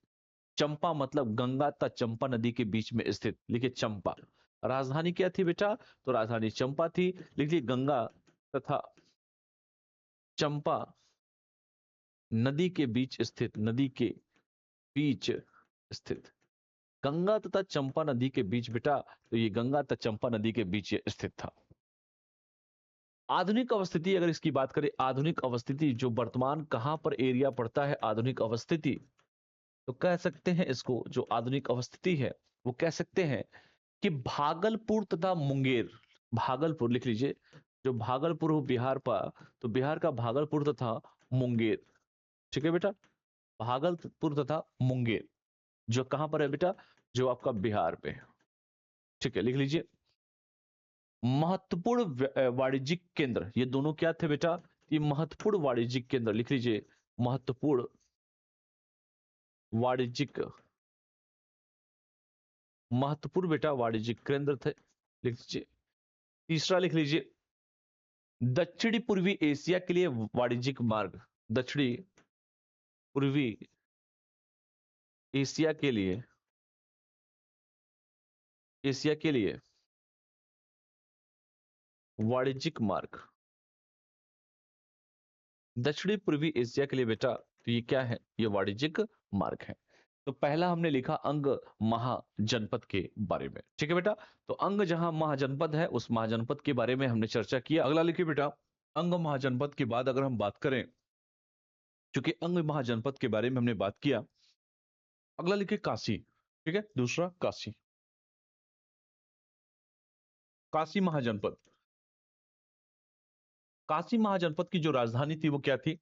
चंपा मतलब गंगा तथा चंपा नदी के बीच में स्थित, लिखिए, चंपा। राजधानी क्या थी बेटा, तो राजधानी चंपा थी। लिखिए, गंगा तथा चंपा नदी के बीच स्थित, नदी के बीच स्थित, गंगा तथा चंपा नदी के बीच बेटा, तो ये गंगा तथा चंपा नदी के बीच ये स्थित था। आधुनिक अवस्थिति अगर इसकी बात करें, आधुनिक अवस्थिति जो वर्तमान कहां पर एरिया पड़ता है, आधुनिक अवस्थिति, तो कह सकते हैं इसको, जो आधुनिक अवस्थिति है वो कह सकते हैं कि भागलपुर तथा मुंगेर, भागलपुर लिख लीजिए, जो भागलपुर हो बिहार पर, तो बिहार का भागलपुर तथा मुंगेर, ठीक है बेटा, भागलपुर तथा मुंगेर जो कहां पर है बेटा, जो आपका बिहार पे है। ठीक है, लिख लीजिए महत्वपूर्ण वाणिज्यिक केंद्र, ये दोनों क्या थे बेटा, ये महत्वपूर्ण वाणिज्यिक केंद्र, लिख लीजिए महत्वपूर्ण वाणिज्यिक, महत्वपूर्ण बेटा वाणिज्यिक केंद्र थे, लिख लीजिए। तीसरा लिख लीजिए दक्षिणी पूर्वी एशिया के लिए वाणिज्यिक मार्ग, दक्षिणी पूर्वी एशिया के लिए, एशिया के लिए वाणिज्यिक मार्ग, दक्षिणी पूर्वी एशिया के लिए बेटा, तो ये क्या है, ये वाणिज्यिक मार्ग है। तो पहला हमने लिखा अंग महाजनपद के बारे में, ठीक है बेटा। तो अंग जहां महाजनपद है उस महाजनपद के बारे में हमने चर्चा किया। अगला लिखिए बेटा, अंग महाजनपद के बाद अगर हम बात करें, क्योंकि अंग महाजनपद के बारे में हमने बात किया, अगला लिखिए काशी, ठीक है, दूसरा काशी, काशी महाजनपद। काशी महाजनपद की जो राजधानी थी वो क्या थी,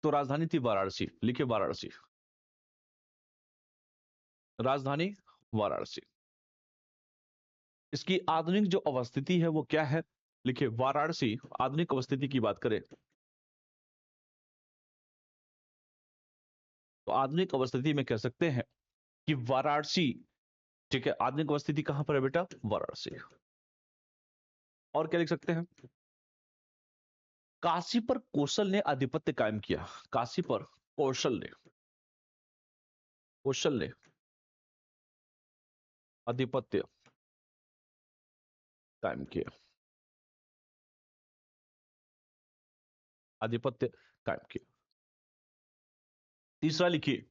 तो राजधानी थी वाराणसी, लिखिए वाराणसी, राजधानी वाराणसी। इसकी आधुनिक जो अवस्थिति है वो क्या है, लिखिए वाराणसी। आधुनिक अवस्थिति की बात करें तो आधुनिक अवस्थिति में कह सकते हैं कि वाराणसी, ठीक है, आधुनिक अवस्थिति कहां पर है बेटा, वाराणसी। और क्या लिख सकते हैं, काशी पर कौशल ने आधिपत्य कायम किया, काशी पर कौशल ने, कौशल ने आधिपत्य कायम किया, आधिपत्य कायम किया। तीसरा लिखिए,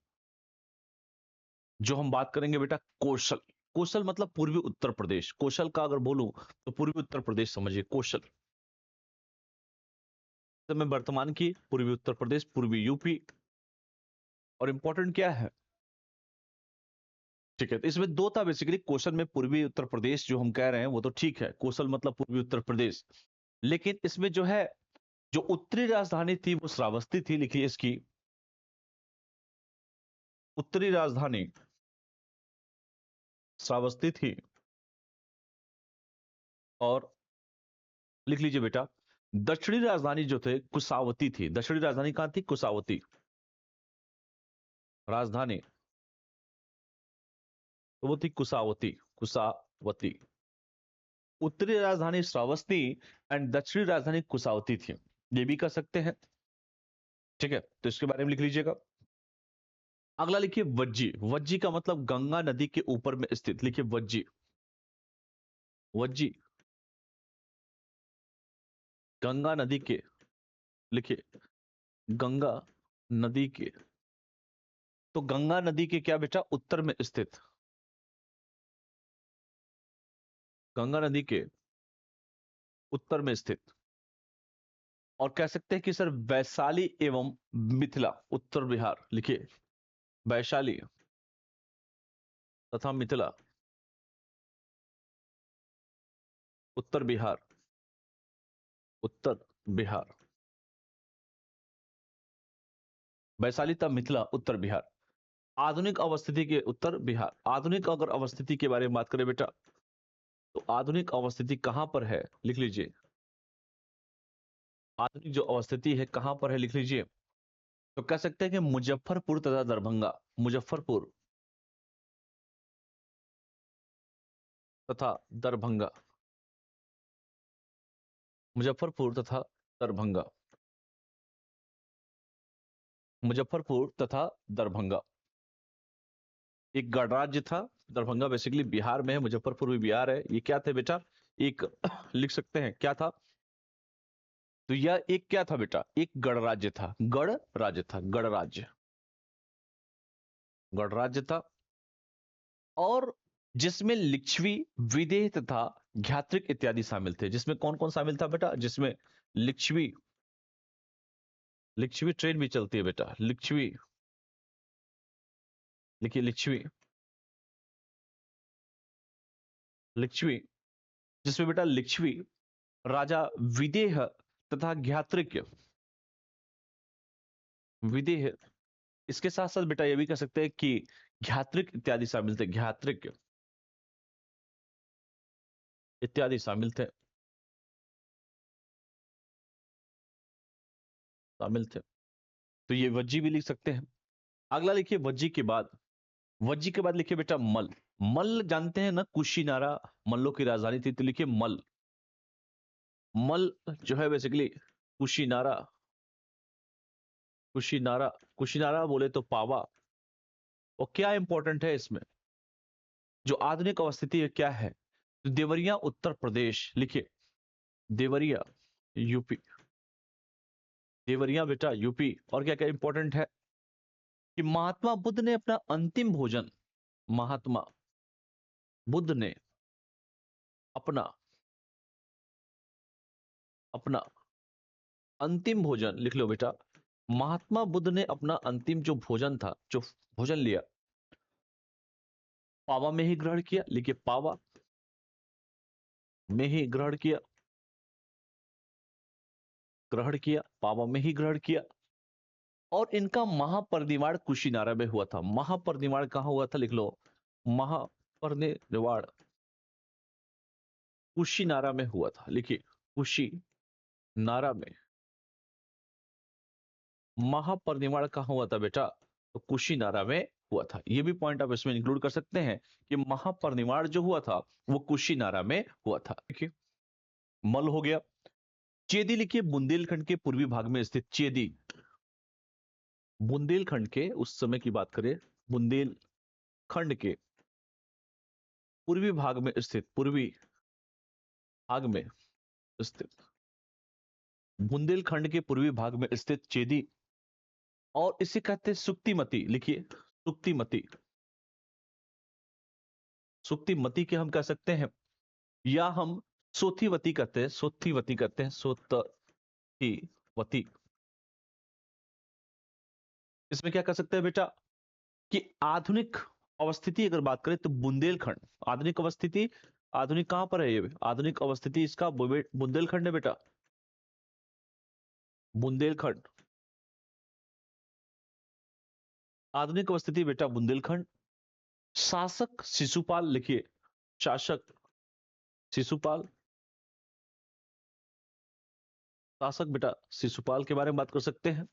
जो हम बात करेंगे बेटा कौशल, कौशल मतलब पूर्वी उत्तर प्रदेश, कौशल का अगर बोलूं तो पूर्वी उत्तर प्रदेश समझिए कौशल। तो मैं वर्तमान की पूर्वी उत्तर प्रदेश, पूर्वी यूपी, और इंपॉर्टेंट क्या है, ठीक है, तो इसमें दो था बेसिकली, कौशल में पूर्वी उत्तर प्रदेश जो हम कह रहे हैं वो तो ठीक है, कौशल मतलब पूर्वी उत्तर प्रदेश, लेकिन इसमें जो है, जो उत्तरी राजधानी थी वो श्रावस्ती थी, लिखिए इसकी उत्तरी राजधानी श्रावस्ती थी, और लिख लीजिए बेटा दक्षिणी राजधानी जो थे कुशावती थी, दक्षिणी राजधानी कहां थी, कुशावती राजधानी, तो वो थी कुशावती, कुशावती। उत्तरी राजधानी श्रावस्ती एंड दक्षिणी राजधानी कुशावती थी, ये भी कर सकते हैं, ठीक है, तो इसके बारे में लिख लीजिएगा। अगला लिखिए वज्जी, वज्जी का मतलब गंगा नदी के ऊपर में स्थित, लिखिए वज्जी, वज्जी गंगा नदी के, लिखिए गंगा नदी के, तो गंगा नदी के क्या बेटा, उत्तर में स्थित, गंगा नदी के उत्तर में स्थित। और कह सकते हैं कि सर वैशाली एवं मिथिला उत्तर बिहार, लिखिए वैशाली तथा मिथिला उत्तर बिहार, उत्तर बिहार, वैशाली तथा मिथिला उत्तर बिहार। आधुनिक अवस्थिति के उत्तर बिहार, आधुनिक अगर अवस्थिति के बारे में बात करें बेटा, तो आधुनिक अवस्थिति कहां पर है, लिख लीजिए, आधुनिक जो अवस्थिति है कहां पर है, लिख लीजिए। तो कह सकते हैं कि मुजफ्फरपुर तथा दरभंगा, मुजफ्फरपुर तथा दरभंगा, मुजफ्फरपुर तथा दरभंगा, मुजफ्फरपुर तथा दरभंगा। एक गणराज्य था, दरभंगा बेसिकली बिहार में है, मुजफ्फरपुर भी बिहार है, ये क्या थे बेटा, एक लिख सकते हैं क्या था, तो यह एक क्या था बेटा, एक गणराज्य था, गणराज्य था, गणराज्य, गणराज्य था, और जिसमें लिच्छवी, विदेह तथा ज्ञात्रिक इत्यादि शामिल थे। जिसमें कौन कौन शामिल था बेटा, जिसमें लिच्छवी, लिच्छवी ट्रेन भी चलती है बेटा, लिच्छवी, लिखिए लिच्छवी, लिच्छवी, जिसमें बेटा लिच्छवी, राजा विदेह तथा ज्ञात्रिक, विदेह, इसके साथ साथ बेटा ये भी कह सकते हैं कि ज्ञात्रिक इत्यादि शामिल थे, ज्ञात्रिक, इत्यादि शामिल थे, शामिल थे। तो ये वज्जी भी लिख सकते हैं। अगला लिखिए वज्जी के बाद, वज्जी के बाद लिखिए बेटा मल। मल जानते हैं ना, कुशीनारा मल्लों की राजधानी थी, तो लिखिए मल। मल जो है बेसिकली कुशीनारा, कुशीनारा, कुशीनारा बोले तो पावा। और क्या इंपॉर्टेंट है इसमें, जो आधुनिक अवस्थिति है क्या है, तो देवरिया उत्तर प्रदेश लिखिए, देवरिया यूपी, देवरिया बेटा यूपी। और क्या क्या इंपॉर्टेंट है कि महात्मा बुद्ध ने अपना अंतिम भोजन, महात्मा बुद्ध ने अपना अपना अंतिम भोजन, लिख लो बेटा, महात्मा बुद्ध ने अपना अंतिम जो भोजन था, जो भोजन लिया, पावा में ही ग्रहण किया। लिखिए पावा में ही ग्रहण किया, ग्रहण किया, पावा में ही ग्रहण किया। और इनका महापरिनिर्वाण कुशीनारा में हुआ था। महापरिनिर्वाण कहां हुआ था, लिख लो, महापरिनिर्वाण कुशीनारा में हुआ था। लिखिए कुशीनारा में महापरिनिर्वाण कहां हुआ था बेटा, तो कुशीनारा में हुआ था। ये भी पॉइंट आप इसमें इंक्लूड कर सकते हैं कि महापरिनिर्वाण जो हुआ था वो कुशीनारा में हुआ था। देखिए मल हो गया। चेदी लिखिए बुंदेलखंड के पूर्वी भाग में स्थित, चेदी बुंदेलखंड के, उस समय की बात करें, बुंदेलखंड के पूर्वी भाग में स्थित, पूर्वी भाग में स्थित, बुंदेलखंड के पूर्वी भाग में स्थित चेदी। और इसे कहते हैं सुक्तिमती। लिखिए सुक्तिमती, सुक्तिमती के हम कह सकते हैं, या हम सोथीवती कहते हैं, सोथीवती कहते हैं, सोथीवती। इसमें क्या कर सकते हैं बेटा कि आधुनिक अवस्थिति अगर बात करें तो बुंदेलखंड, आधुनिक अवस्थिति, आधुनिक कहां पर है, ये आधुनिक अवस्थिति इसका बुंदेलखंड है बेटा, बुंदेलखंड आधुनिक अवस्थिति बेटा बुंदेलखंड। शासक शिशुपाल, लिखिए शासक शिशुपाल, शासक बेटा शिशुपाल के बारे में बात कर सकते हैं,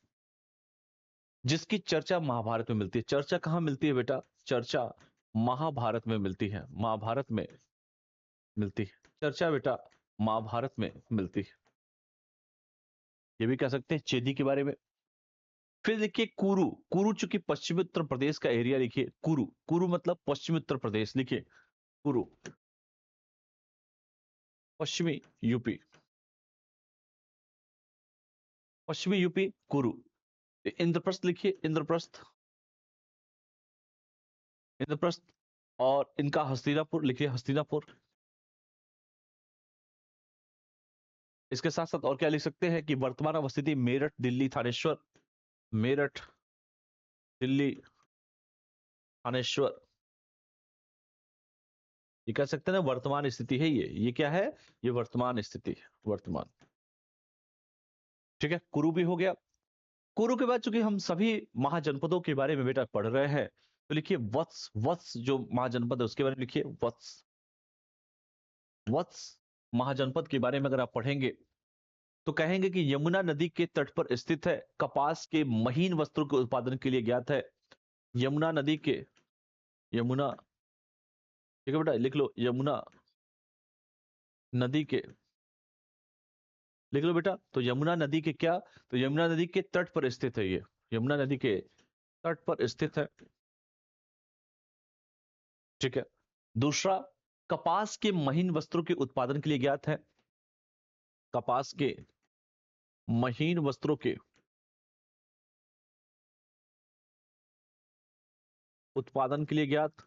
जिसकी चर्चा महाभारत में मिलती है। चर्चा कहां मिलती है बेटा, चर्चा महाभारत में मिलती है, महाभारत में मिलती है चर्चा बेटा, महाभारत में मिलती है। ये भी कह सकते हैं चेदी के बारे में। फिर देखिए कुरु, कुरु चूंकि पश्चिमी उत्तर प्रदेश का एरिया, लिखिए कुरु, कुरु मतलब पश्चिमी उत्तर प्रदेश, लिखिए कुरु पश्चिमी यूपी, पश्चिमी यूपी कुरु। इंद्रप्रस्थ लिखिए, इंद्रप्रस्थ, इंद्रप्रस्थ। और इनका हस्तिनापुर, लिखिए हस्तिनापुर। इसके साथ साथ और क्या लिख सकते हैं कि वर्तमान अवस्थिति मेरठ दिल्ली थानेश्वर, मेरठ दिल्ली थानेश्वर। ये कह सकते हैं ना वर्तमान स्थिति है, ये क्या है, ये वर्तमान स्थिति है, वर्तमान। ठीक है, कुरु भी हो गया। कुरु के बाद चूंकि हम सभी महाजनपदों के बारे में बेटा पढ़ रहे हैं, तो लिखिए वत्स, वत्स जो महाजनपद है उसके बारे में लिखिए वत्स, वत्स महाजनपद के बारे में अगर आप पढ़ेंगे तो कहेंगे कि यमुना नदी के तट पर स्थित है, कपास के महीन वस्त्रों के उत्पादन के लिए ज्ञात है। यमुना नदी के, यमुना, ठीक है बेटा लिख लो, यमुना नदी के, लिख लो बेटा। तो यमुना नदी के क्या, तो यमुना नदी के तट पर स्थित है ये, यमुना नदी के तट पर स्थित है। ठीक है। दूसरा, कपास के महीन वस्त्रों के उत्पादन के लिए ज्ञात है, कपास के महीन वस्त्रों के उत्पादन के लिए ज्ञात,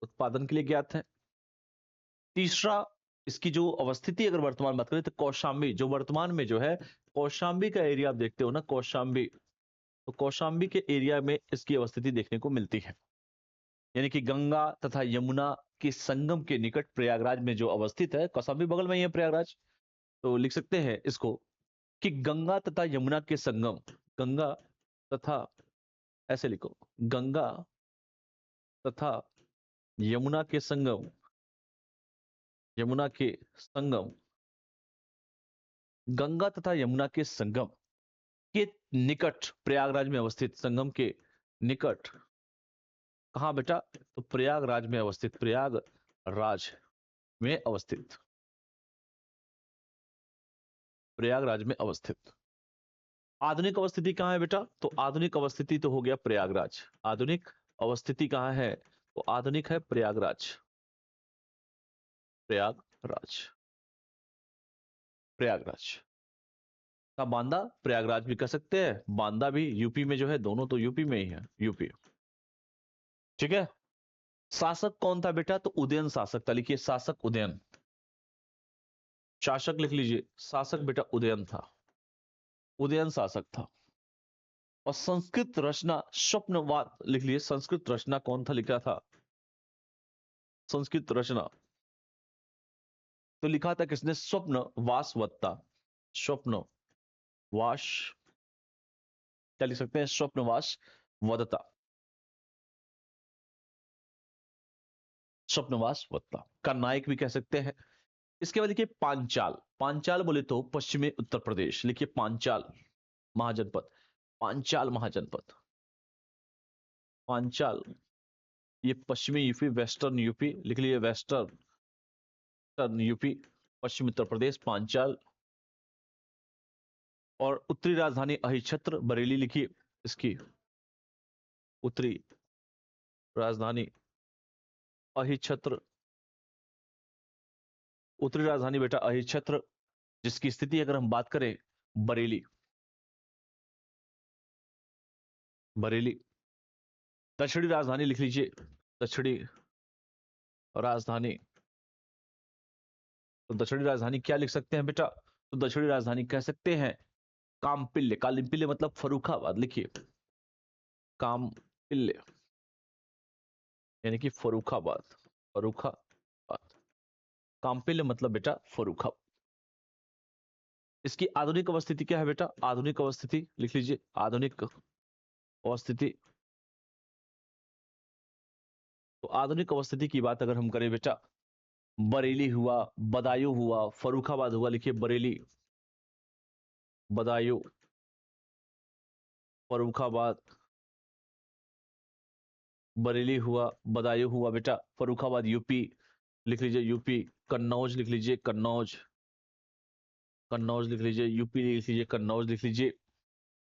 उत्पादन के लिए ज्ञात है। तीसरा, इसकी जो अवस्थिति अगर वर्तमान बात करें तो कौशाम्बी, जो वर्तमान में जो है कौशाम्बी का एरिया आप देखते हो ना, कौशाम्बी, तो कौशाम्बी के एरिया में इसकी अवस्थिति देखने को मिलती है। यानी कि गंगा तथा यमुना के संगम के निकट प्रयागराज में जो अवस्थित है, कौशाम्बी बगल में ही है प्रयागराज। तो लिख सकते हैं इसको कि गंगा तथा यमुना के संगम, गंगा तथा, ऐसे लिखो, गंगा तथा यमुना के संगम, यमुना के संगम, गंगा तथा यमुना के संगम के निकट, प्रयागराज में अवस्थित, संगम के निकट, कहां बेटा? तो प्रयागराज में अवस्थित, प्रयागराज में अवस्थित, प्रयागराज में अवस्थित। आधुनिक अवस्थिति कहां है बेटा? तो आधुनिक अवस्थिति तो हो गया प्रयागराज, आधुनिक अवस्थिति कहां है? तो आधुनिक है प्रयागराज, प्रयागराज, प्रयागराज का बांदा, प्रयागराज भी कह सकते हैं, बांदा भी यूपी में जो है, दोनों तो यूपी में ही है, यूपी। ठीक है। शासक कौन था बेटा? तो उदयन शासक था, लिखिए शासक उदयन, शासक लिख लीजिए, शासक बेटा उदयन था, उदयन शासक था। और संस्कृत रचना स्वप्नवाद लिख लीजिए, संस्कृत रचना कौन था लिखा था? संस्कृत रचना तो लिखा था किसने? स्वप्न वासवत्ता, स्वप्न वास, क्या लिख सकते हैं? स्वप्नवास वदता, स्वप्नवास वत्ता का नायक भी कह सकते हैं। इसके बाद लिखिए पांचाल, पांचाल बोले तो पश्चिमी उत्तर प्रदेश, लिखिए पांचाल महाजनपद, पांचाल महाजनपद, पांचाल ये पश्चिमी यूपी, वेस्टर्न यूपी लिख लीजिए, वेस्टर्न यूपी, पश्चिमी उत्तर प्रदेश, पांचाल। और उत्तरी राजधानी अहिच्छत्र बरेली, लिखिए इसकी उत्तरी राजधानी अहिच्छत्र, उत्तरी राजधानी बेटा अहिच्छत्र, जिसकी स्थिति अगर हम बात करें बरेली, बरेली। दक्षिणी राजधानी लिख लीजिए, दक्षिणी राजधानी, तो दक्षिणी राजधानी क्या लिख सकते हैं बेटा? तो दक्षिणी राजधानी कह सकते हैं कामपिल्ले, कालिम्पिल्ले मतलब फरुखाबाद, लिखिए कामपिल्ले यानी कि फरुखाबाद, फरुखाबाद, कामपिल्ले मतलब बेटा फरुखा। इसकी आधुनिक अवस्थिति क्या है बेटा? आधुनिक अवस्थिति लिख लीजिए, आधुनिक अवस्थिति, तो आधुनिक अवस्थिति की बात अगर हम करें बेटा, बरेली हुआ, बदायूं हुआ, फरुखाबाद हुआ, लिखिए बरेली, बदायूं, फरुखाबाद, बरेली हुआ, बदायूं हुआ बेटा, फरुखाबाद यूपी लिख लीजिए, यूपी, कन्नौज लिख लीजिए, कन्नौज, कन्नौज लिख लीजिए, यूपी लिख लीजिए, कन्नौज लिख लीजिए।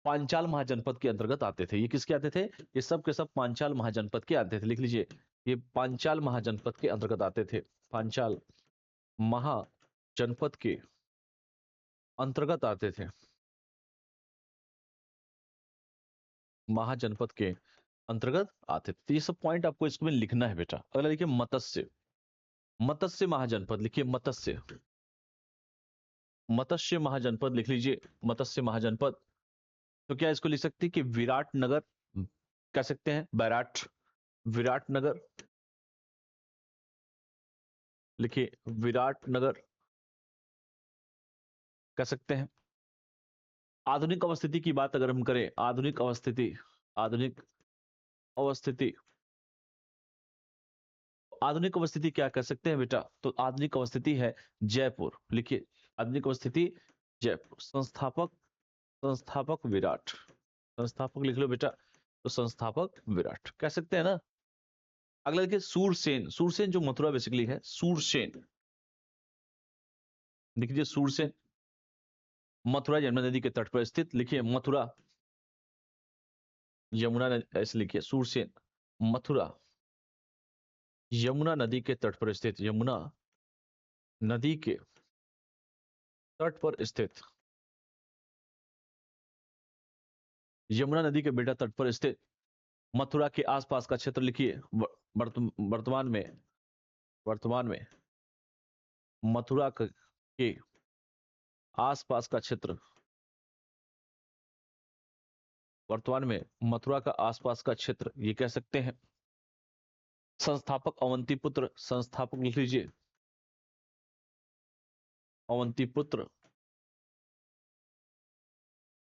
पांचाल महाजनपद के अंतर्गत आते थे। ये किसके आते थे? ये सब के सब पांचाल महाजनपद के आते थे, लिख लीजिए, ये पांचाल महाजनपद के अंतर्गत आते थे, पांचाल महाजनपद के अंतर्गत आते थे, महाजनपद के अंतर्गत आते थे। तो ये सब पॉइंट आपको इसमें लिखना है बेटा। अगला लिखिए मत्स्य, मत्स्य महाजनपद, लिखिए मत्स्य, मत्स्य महाजनपद लिख लीजिए, मत्स्य महाजनपद। तो क्या इसको लिख सकते हैं कि विराट नगर कह सकते हैं, बैराट, विराट नगर, लिखिए विराट नगर कह सकते हैं। आधुनिक अवस्थिति की बात अगर हम करें, आधुनिक अवस्थिति, आधुनिक अवस्थिति, आधुनिक अवस्थिति क्या कर सकते हैं बेटा? तो आधुनिक अवस्थिति है जयपुर, लिखिए आधुनिक अवस्थिति जयपुर। संस्थापक, संस्थापक विराट, संस्थापक लिख लो बेटा, तो संस्थापक विराट कह सकते हैं ना। अगला देखिए सूरसेन, सूरसेन जो मथुरा बेसिकली है, सूरसेन लिख लीजिए, सूरसेन मथुरा यमुना नदी के तट पर स्थित, लिखिए मथुरा यमुना नदी, ऐसे लिखिए सूरसेन मथुरा यमुना नदी के तट पर स्थित, यमुना नदी के तट पर स्थित, यमुना नदी के बेटा तट पर स्थित मथुरा के आसपास का क्षेत्र, लिखिए वर्तमान में, वर्तमान में मथुरा के आसपास का क्षेत्र, वर्तमान में मथुरा का आसपास का क्षेत्र ये कह सकते हैं। संस्थापक अवंतीपुत्र, संस्थापक लिख लीजिए अवंतीपुत्र,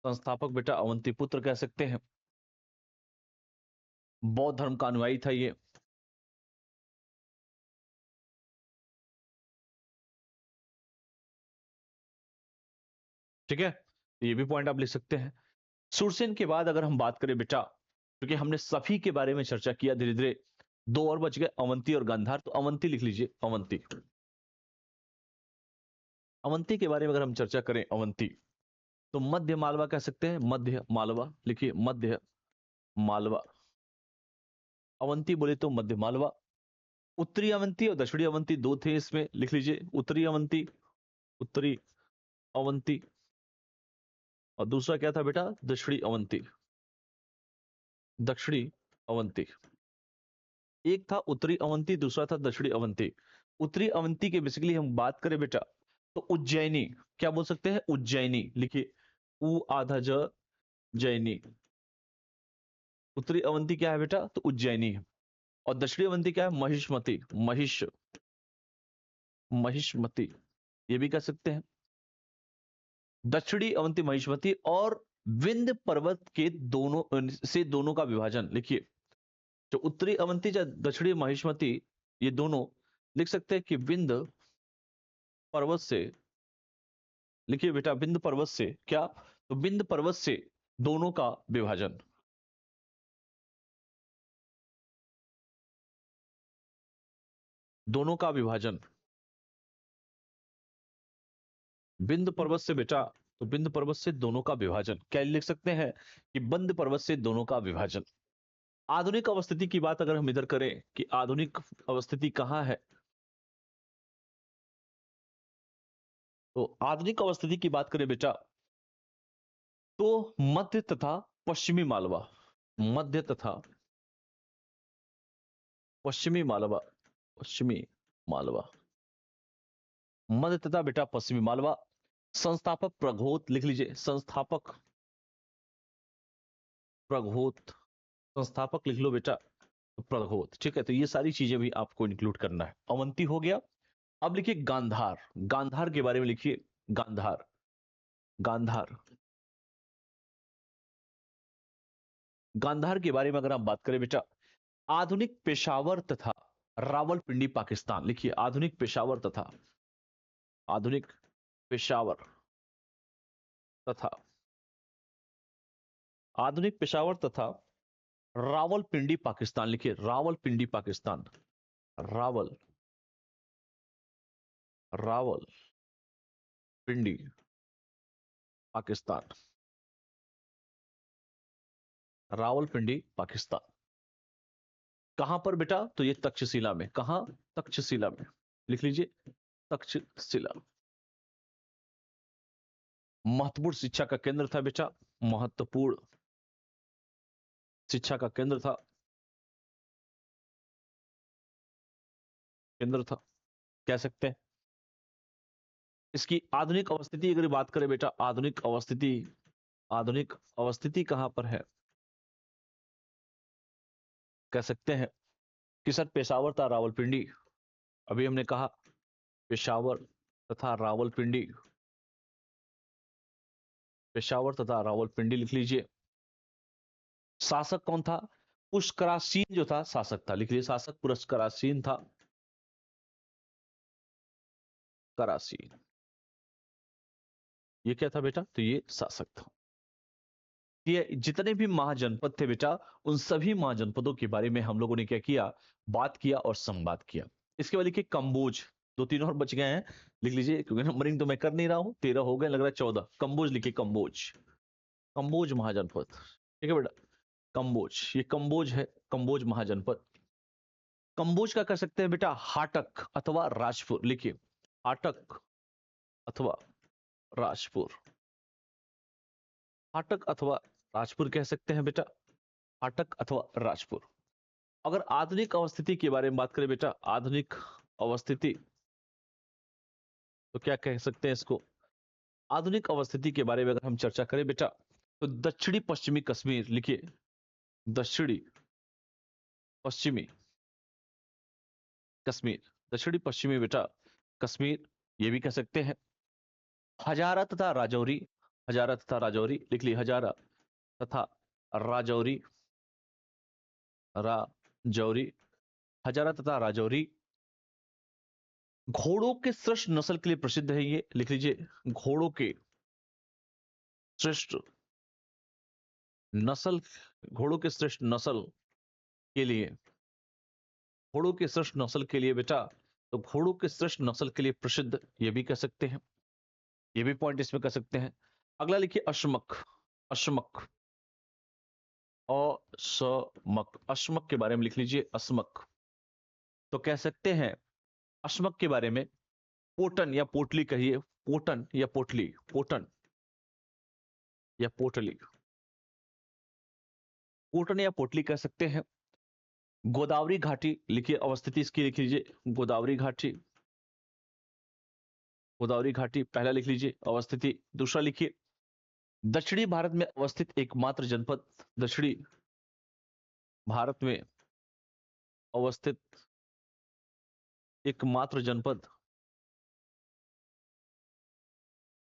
संस्थापक बेटा अवंतीपुत्र कह सकते हैं। बौद्ध धर्म का अनुयायी था ये, ठीक है, तो ये भी पॉइंट आप लिख सकते हैं। सुरसेन के बाद अगर हम बात करें बेटा, क्योंकि हमने सभी के बारे में चर्चा किया, धीरे धीरे दो और बच गए, अवंती और गांधार। तो अवंती लिख लीजिए, अवंती। अवंती के बारे में अगर हम चर्चा करें, अवंती तो मध्य मालवा कह सकते हैं, मध्य मालवा लिखिए, मध्य मालवा। अवंती बोले तो मध्य मालवा। उत्तरी अवंती और दक्षिणी अवंती दो थे इसमें, लिख लीजिए, उत्तरी अवंती, उत्तरी अवंती, और दूसरा क्या था बेटा, दक्षिणी अवंती, दक्षिणी अवंती। एक था उत्तरी अवंती, दूसरा था दक्षिणी अवंती। उत्तरी अवंती के बेसिकली हम बात करें बेटा, तो उज्जैनी, क्या बोल सकते हैं, उज्जैनी लिखिए, उ आधा ज, जैनी। उत्तरी अवंती क्या है बेटा, तो उज्जैनी है। और दक्षिणी अवंती क्या है, महिष्मती, महिष्मती, ये भी कह सकते हैं। दक्षिणी अवंती महिष्मती, और विंध्य पर्वत के दोनों से दोनों का विभाजन लिखिए, जो उत्तरी अवंती या दक्षिणी महिष्मती, ये दोनों लिख सकते हैं कि विंध्य पर्वत से, लिखिए बेटा, विंध्य पर्वत से क्या, तो विंध्य पर्वत से दोनों का विभाजन, दोनों का विभाजन, विंध्य पर्वत से बेटा, तो विंध्य पर्वत से दोनों का विभाजन, क्या लिख सकते हैं कि विंध्य पर्वत से दोनों का विभाजन। आधुनिक अवस्थिति की बात अगर हम इधर करें कि आधुनिक अवस्थिति कहां है, तो आधुनिक अवस्थिति की बात करें बेटा, तो मध्य तथा पश्चिमी मालवा, मध्य तथा पश्चिमी मालवा, पश्चिमी मालवा, मध्य तथा बेटा पश्चिमी मालवा। संस्थापक प्रघोत लिख लीजिए, संस्थापक प्रघोत, संस्थापक लिख लो बेटा, प्रघोत। ठीक है, तो ये सारी चीजें भी आपको इंक्लूड करना है। अवंती हो गया। अब लिखिए गांधार, गांधार के बारे में लिखिए, गांधार, गांधार, गांधार के बारे में अगर आप बात करें बेटा, आधुनिक पेशावर तथा रावलपिंडी पाकिस्तान, लिखिए आधुनिक पेशावर तथा, आधुनिक पेशावर तथा, आधुनिक पेशावर तथा रावलपिंडी पाकिस्तान, लिखिए रावलपिंडी पाकिस्तान, रावल, रावलपिंडी पाकिस्तान, रावलपिंडी पाकिस्तान। कहां पर बेटा, तो ये तक्षशिला में, कहां, तक्षशिला में, लिख लीजिए तक्षशिला। महत्वपूर्ण शिक्षा का केंद्र था बेटा, महत्वपूर्ण शिक्षा का केंद्र था, केंद्र था, कह सकते हैं। इसकी आधुनिक अवस्थिति अगर बात करें बेटा, आधुनिक अवस्थिति, आधुनिक अवस्थिति कहां पर है, कह सकते हैं कि सर पेशावर था रावलपिंडी, अभी हमने कहा पेशावर तथा रावलपिंडी, पेशावर तथा रावलपिंडी लिख लीजिए। शासक कौन था, पुष्करासीन जो था शासक था, लिख लीजिए शासक पुष्करासीन था, करासीन, ये क्या था बेटा, तो ये शासक था। ये जितने भी महाजनपद थे बेटा, उन सभी महाजनपदों के बारे में हम लोगों ने क्या किया, बात किया और संवाद किया। इसके बाद लिखिए कंबोज, दो तीन और बच गए हैं, लिख लीजिए, क्योंकि नंबरिंग तो मैं कर नहीं रहा हूं, 13 हो गए, लग रहा है 14। कंबोज लिखिए, कंबोज, कंबोज महाजनपद, ठीक है बेटा, कंबोज, ये कंबोज है, कंबोज महाजनपद। कंबोज का कर सकते हैं बेटा हाटक अथवा राजपुर, लिखिए हाटक अथवा राजपुर, हाटक अथवा राजपुर कह सकते हैं बेटा, हाटक अथवा राजपुर। अगर आधुनिक अवस्थिति के बारे में बात करें बेटा, आधुनिक अवस्थिति, तो क्या कह सकते हैं इसको, आधुनिक अवस्थिति के बारे में अगर हम चर्चा करें बेटा, तो दक्षिणी पश्चिमी कश्मीर, लिखिए दक्षिणी पश्चिमी कश्मीर, दक्षिणी पश्चिमी बेटा कश्मीर, ये भी कह सकते हैं। हजारा तथा राजौरी, हजारा तथा राजौरी लिख ली, हजारा तथा राजौरी, राजौरी, हजारा तथा राजौरी। घोड़ों के श्रेष्ठ नस्ल के लिए प्रसिद्ध है ये, लिख लीजिए घोड़ों के श्रेष्ठ नस्ल, घोड़ों के श्रेष्ठ नस्ल के लिए, घोड़ों के श्रेष्ठ नस्ल के लिए बेटा, तो घोड़ों के श्रेष्ठ नस्ल के लिए प्रसिद्ध, ये भी कह सकते हैं, ये भी पॉइंट इसमें कह सकते हैं। अगला लिखिए अश्मक, अश्मक, असमक, अश्मक के बारे में लिख लीजिए अस्मक। तो कह सकते हैं अश्मक के बारे में पोटन या पोटली कहिए, पोटन या पोटली, पोटन या पोटली, पोटन या पोटली कह सकते हैं। गोदावरी घाटी लिखिए, अवस्थिति इसकी लिख लीजिए, गोदावरी घाटी, गोदावरी घाटी पहला लिख लीजिए अवस्थिति। दूसरा लिखिए दक्षिणी भारत में अवस्थित एकमात्र जनपद, दक्षिणी भारत में अवस्थित एकमात्र जनपद,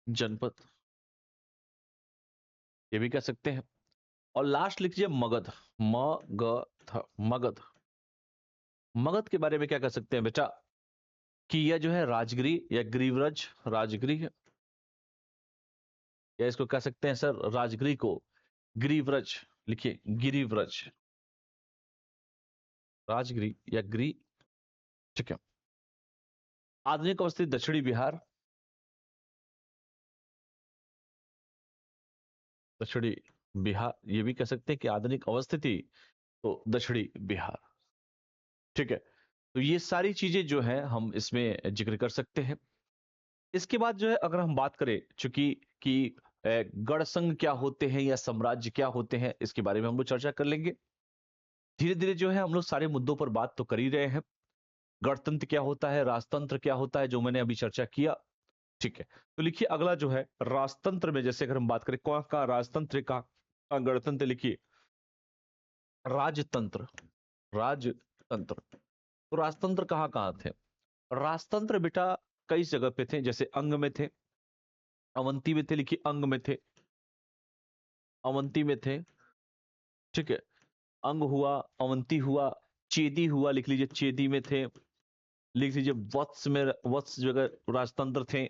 जनपद ये भी कह सकते हैं। और लास्ट लिख लीजिए मगध, मगध, मगध, मगध के बारे में क्या कह सकते हैं बेटा कि यह जो है राजगिरी या गिरिव्रज, राजगिरी है, या इसको कह सकते हैं सर राजगिरी को गिरिव्रज, लिखिए गिरिव्रज, राजगिरी या गिरी, ठीक है। आधुनिक अवस्थित दक्षिणी बिहार, दक्षिणी बिहार ये भी कह सकते हैं कि आधुनिक अवस्थिति तो दक्षिणी बिहार, ठीक है। तो ये सारी चीजें जो है हम इसमें जिक्र कर सकते हैं। इसके बाद जो है अगर हम बात करें चूंकि कि गण संघ क्या होते हैं या साम्राज्य क्या होते हैं, इसके बारे में हम लोग चर्चा कर लेंगे। धीरे धीरे जो है हम लोग सारे मुद्दों पर बात तो कर ही रहे हैं। गणतंत्र क्या होता है, राजतंत्र क्या होता है, जो मैंने अभी चर्चा किया, ठीक है। तो लिखिए अगला जो है राजतंत्र में, जैसे अगर हम बात करें कौन का राजतंत्र का गणतंत्र, लिखिए राजतंत्र, राजतंत्र। तो राजतंत्र कहाँ कहाँ थे? राजतंत्र बेटा कई जगह पे थे, जैसे अंग में थे, अवंती में थे, लिखिए अंग में थे, अवंती में थे, ठीक है। अंग हुआ, अवंती हुआ, चेदी हुआ, लिख लीजिए चेदी में थे, लिख लीजिए वत्स में, वत्स जगह राजतंत्र थे,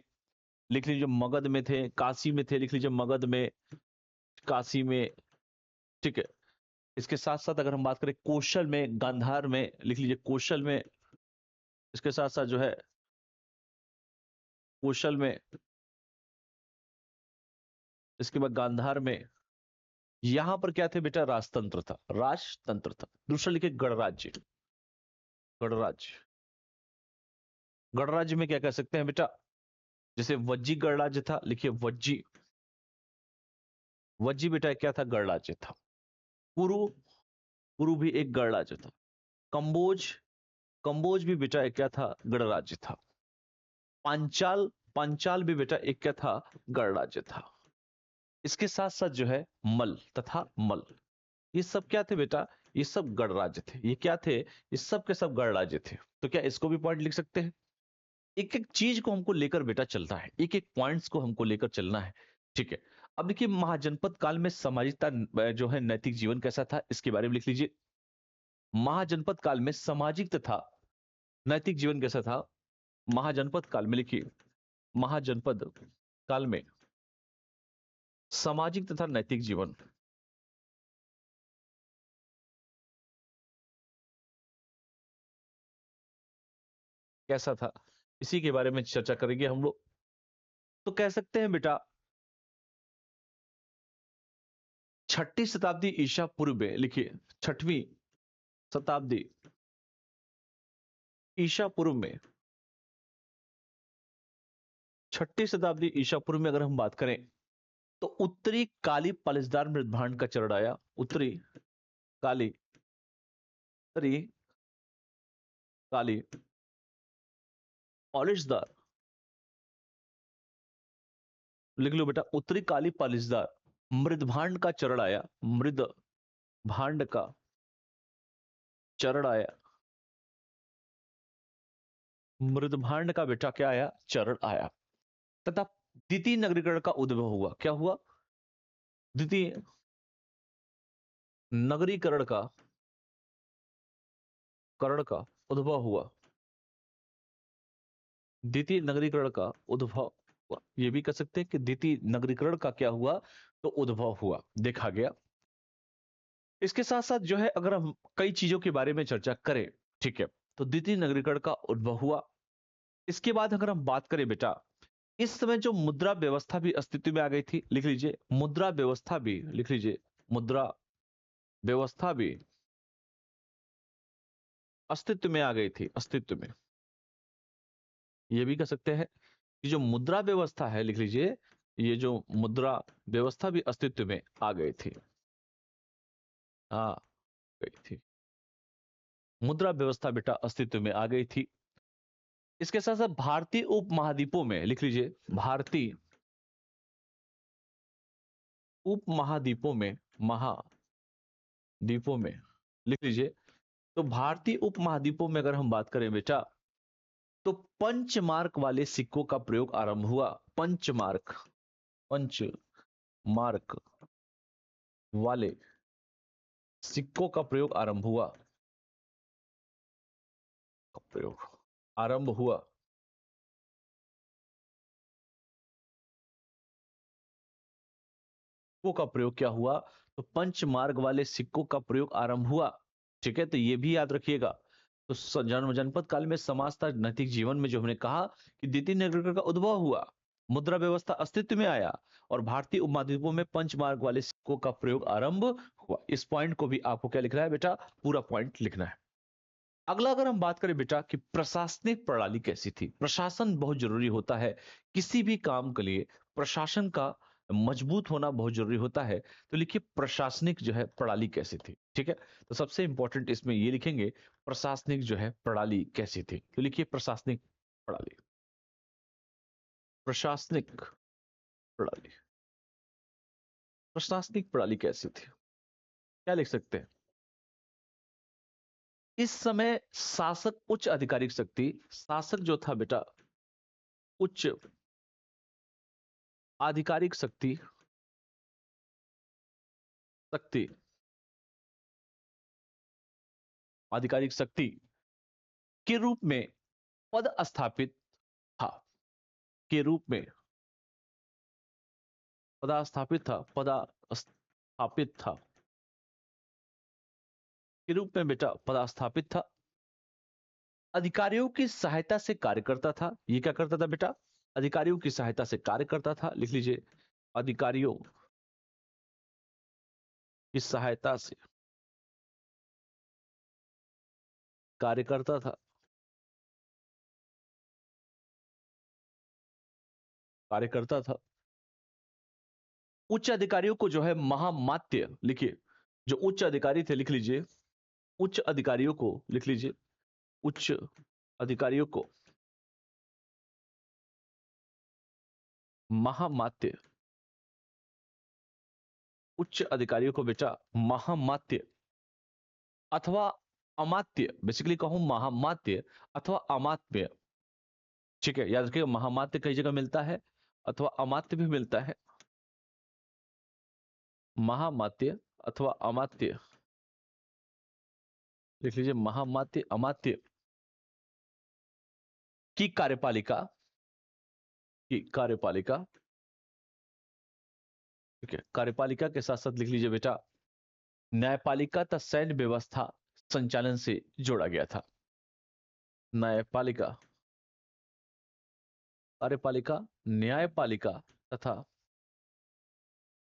लिख लीजिए मगध में थे, काशी में थे, लिख लीजिए मगध में, काशी में, ठीक है। इसके साथ साथ अगर हम बात करें कौशल में, गांधार में, लिख लीजिए कौशल में, इसके साथ साथ जो है कौशल में, इसके बाद गांधार में, यहां पर क्या थे बेटा? राजतंत्र था, राजतंत्र था। दूसरा लिखिए गणराज्य, गणराज्य, गणराज्य में क्या कह सकते हैं बेटा? जैसे वज्जी गणराज्य था, लिखिए वज्जी, वज्जी बेटा क्या था? गणराज्य था। पुरु, पुरु भी एक गणराज्य था। कंबोज, कंबोज भी बेटा एक क्या था? गणराज्य था। पांचाल, पांचाल भी बेटा एक क्या था? गणराज्य था। इसके साथ साथ जो है मल तथा मल, ये सब क्या थे बेटा? ये सब गणराज्य थे। ये क्या थे? ये सब के सब गणराज्य थे। तो क्या इसको भी पॉइंट लिख सकते हैं? एक एक चीज को हमको लेकर बेटा चलना है, एक एक पॉइंट्स को हमको लेकर चलना है, ठीक है। अब देखिए महाजनपद काल में सामाजिकता जो है नैतिक जीवन कैसा था, इसके बारे में लिख लीजिए। महाजनपद काल में सामाजिक तथा नैतिक जीवन कैसा था? महाजनपद काल में लिखिए, महाजनपद काल में सामाजिक तथा नैतिक जीवन कैसा था, इसी के बारे में चर्चा करेंगे हम लोग। तो कह सकते हैं बेटा छठी शताब्दी ईसा पूर्व में, लिखिए छठवीं शताब्दी ईसा पूर्व में, छठी शताब्दी ईसा पूर्व में अगर हम बात करें तो उत्तरी काली पालिशदार मृदभांड का चरण आया। उत्तरी काली, उत्तरी काली पॉलिशदार, लिख लो बेटा उत्तरी काली पालिशदार मृदभांड का चरण आया, मृद भांड का चरण आया, मृदभांड का बेटा क्या आया? चरण आया। तथा द्वितीय नगरीकरण का उद्भव हुआ। क्या हुआ? द्वितीय नगरीकरण का, करण का उद्भव हुआ, द्वितीय नगरीकरण का उद्भव हुआ। ये भी कह सकते हैं कि द्वितीय नगरीकरण का क्या हुआ, तो उद्भव हुआ, देखा गया। इसके साथ साथ जो है अगर हम कई चीजों के बारे में चर्चा करें, ठीक है, तो द्वितीय नगरीकरण का उद्भव हुआ। इसके बाद अगर हम बात करें बेटा, इस समय जो मुद्रा व्यवस्था भी अस्तित्व में आ गई थी, लिख लीजिए मुद्रा व्यवस्था भी, लिख लीजिए मुद्रा व्यवस्था भी अस्तित्व में आ गई थी, अस्तित्व में। ये भी कह सकते हैं कि जो मुद्रा व्यवस्था है, लिख लीजिए ये जो मुद्रा व्यवस्था भी अस्तित्व में आ गई थी, आ गई थी। मुद्रा व्यवस्था बेटा अस्तित्व में आ गई थी। इसके साथ साथ भारतीय उपमहाद्वीपों में, लिख लीजिए भारतीय उपमहाद्वीपों में, महाद्वीपों में, लिख लीजिए, तो भारतीय उपमहाद्वीपों में अगर हम बात करें बेटा, तो पंचमार्क वाले सिक्कों का प्रयोग आरंभ हुआ। पंचमार्क, पंचमार्क वाले सिक्कों का प्रयोग आरंभ हुआ, प्रयोग आरंभ हुआ। सिक्कों का प्रयोग क्या हुआ, तो पंचमार्ग वाले सिक्कों का प्रयोग आरंभ हुआ। ठीक है, तो ये भी याद रखिएगा। तो जनपद काल में समाज था, नैतिक जीवन में जो हमने कहा कि द्वितीय नगरीकरण का उद्भव हुआ, मुद्रा व्यवस्था अस्तित्व में आया और भारतीय उपमहाद्वीपों में पंचमार्ग वाले सिक्कों का प्रयोग आरंभ हुआ। इस पॉइंट को भी आपको क्या लिखना है बेटा, पूरा पॉइंट लिखना है। अगला अगर हम बात करें बेटा कि प्रशासनिक प्रणाली कैसी थी। प्रशासन बहुत जरूरी होता है, किसी भी काम के लिए प्रशासन का मजबूत होना बहुत जरूरी होता है। तो लिखिए प्रशासनिक जो है प्रणाली कैसी थी। ठीक है, तो सबसे इंपॉर्टेंट इसमें ये लिखेंगे प्रशासनिक जो है प्रणाली कैसी थी। तो लिखिए प्रशासनिक प्रणाली, प्रशासनिक प्रणाली, प्रशासनिक प्रणाली कैसी थी, क्या लिख सकते हैं। इस समय शासक उच्च आधिकारिक शक्ति, शासक जो था बेटा उच्च आधिकारिक शक्ति, शक्ति आधिकारिक शक्ति के रूप में पद स्थापित था, के रूप में पदास्थापित था, पदास्थापित था, के रूप में बेटा पदास्थापित था। अधिकारियों की सहायता से कार्य करता था। ये क्या करता था बेटा, अधिकारियों की सहायता से कार्य करता था। लिख लीजिए अधिकारियों की सहायता से कार्य करता था, कार्य करता था। उच्च अधिकारियों को जो है महामात्य, लिखिए जो उच्च अधिकारी थे, लिख लीजिए उच्च अधिकारियों को, लिख लीजिए उच्च अधिकारियों को महामात्य, उच्च अधिकारियों को बेटा महामात्य अथवा अमात्य, बेसिकली कहूं महामात्य अथवा अमात्य। ठीक है, याद रखिएगा महामात्य कई जगह मिलता है अथवा अमात्य भी मिलता है। महामात्य अथवा अमात्य, लिख लीजिए महामात्य अमात्य की कार्यपालिका, की कार्यपालिका। ठीक है, कार्यपालिका के साथ साथ लिख लीजिए बेटा न्यायपालिका तथा सैन्य व्यवस्था संचालन से जोड़ा गया था। न्यायपालिका, कार्यपालिका, न्यायपालिका तथा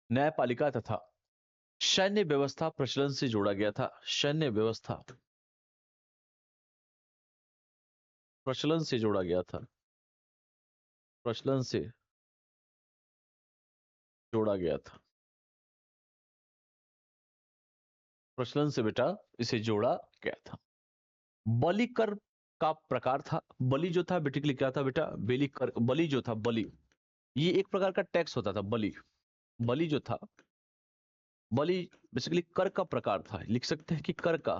न्यायपालिका तथा सैन्य व्यवस्था प्रचलन से जोड़ा गया था। सैन्य व्यवस्था प्रचलन से जोड़ा गया था, प्रचलन से जोड़ा गया था, प्रचलन से बेटा इसे जोड़ा गया था। बलि कर का प्रकार था। बलि जो था बेटिकली क्या था बेटा, बेली कर, बलि जो था, बलि ये एक प्रकार का टैक्स होता था। बलि, बलि जो था, बलि बेसिकली कर का प्रकार था। लिख सकते हैं कि कर का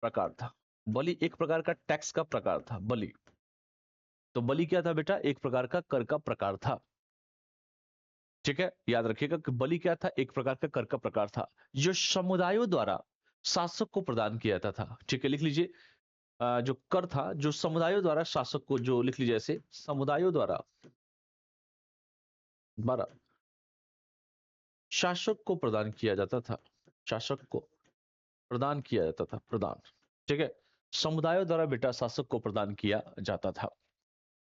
प्रकार था। बलि एक प्रकार का टैक्स का प्रकार था, बलि। तो बलि क्या था बेटा, एक प्रकार का कर का प्रकार था। ठीक है, याद रखिएगा कि बलि क्या था, एक प्रकार का कर का प्रकार था जो समुदायों द्वारा शासक को प्रदान किया जाता था। ठीक है, लिख लीजिए जो कर था जो समुदायों द्वारा शासक को, जो लिख लीजिए ऐसे समुदायों द्वारा 12 शासक को प्रदान किया जाता था, शासक को प्रदान किया जाता था, प्रदान, ठीक है, समुदायों द्वारा बेटा शासक को प्रदान किया जाता था।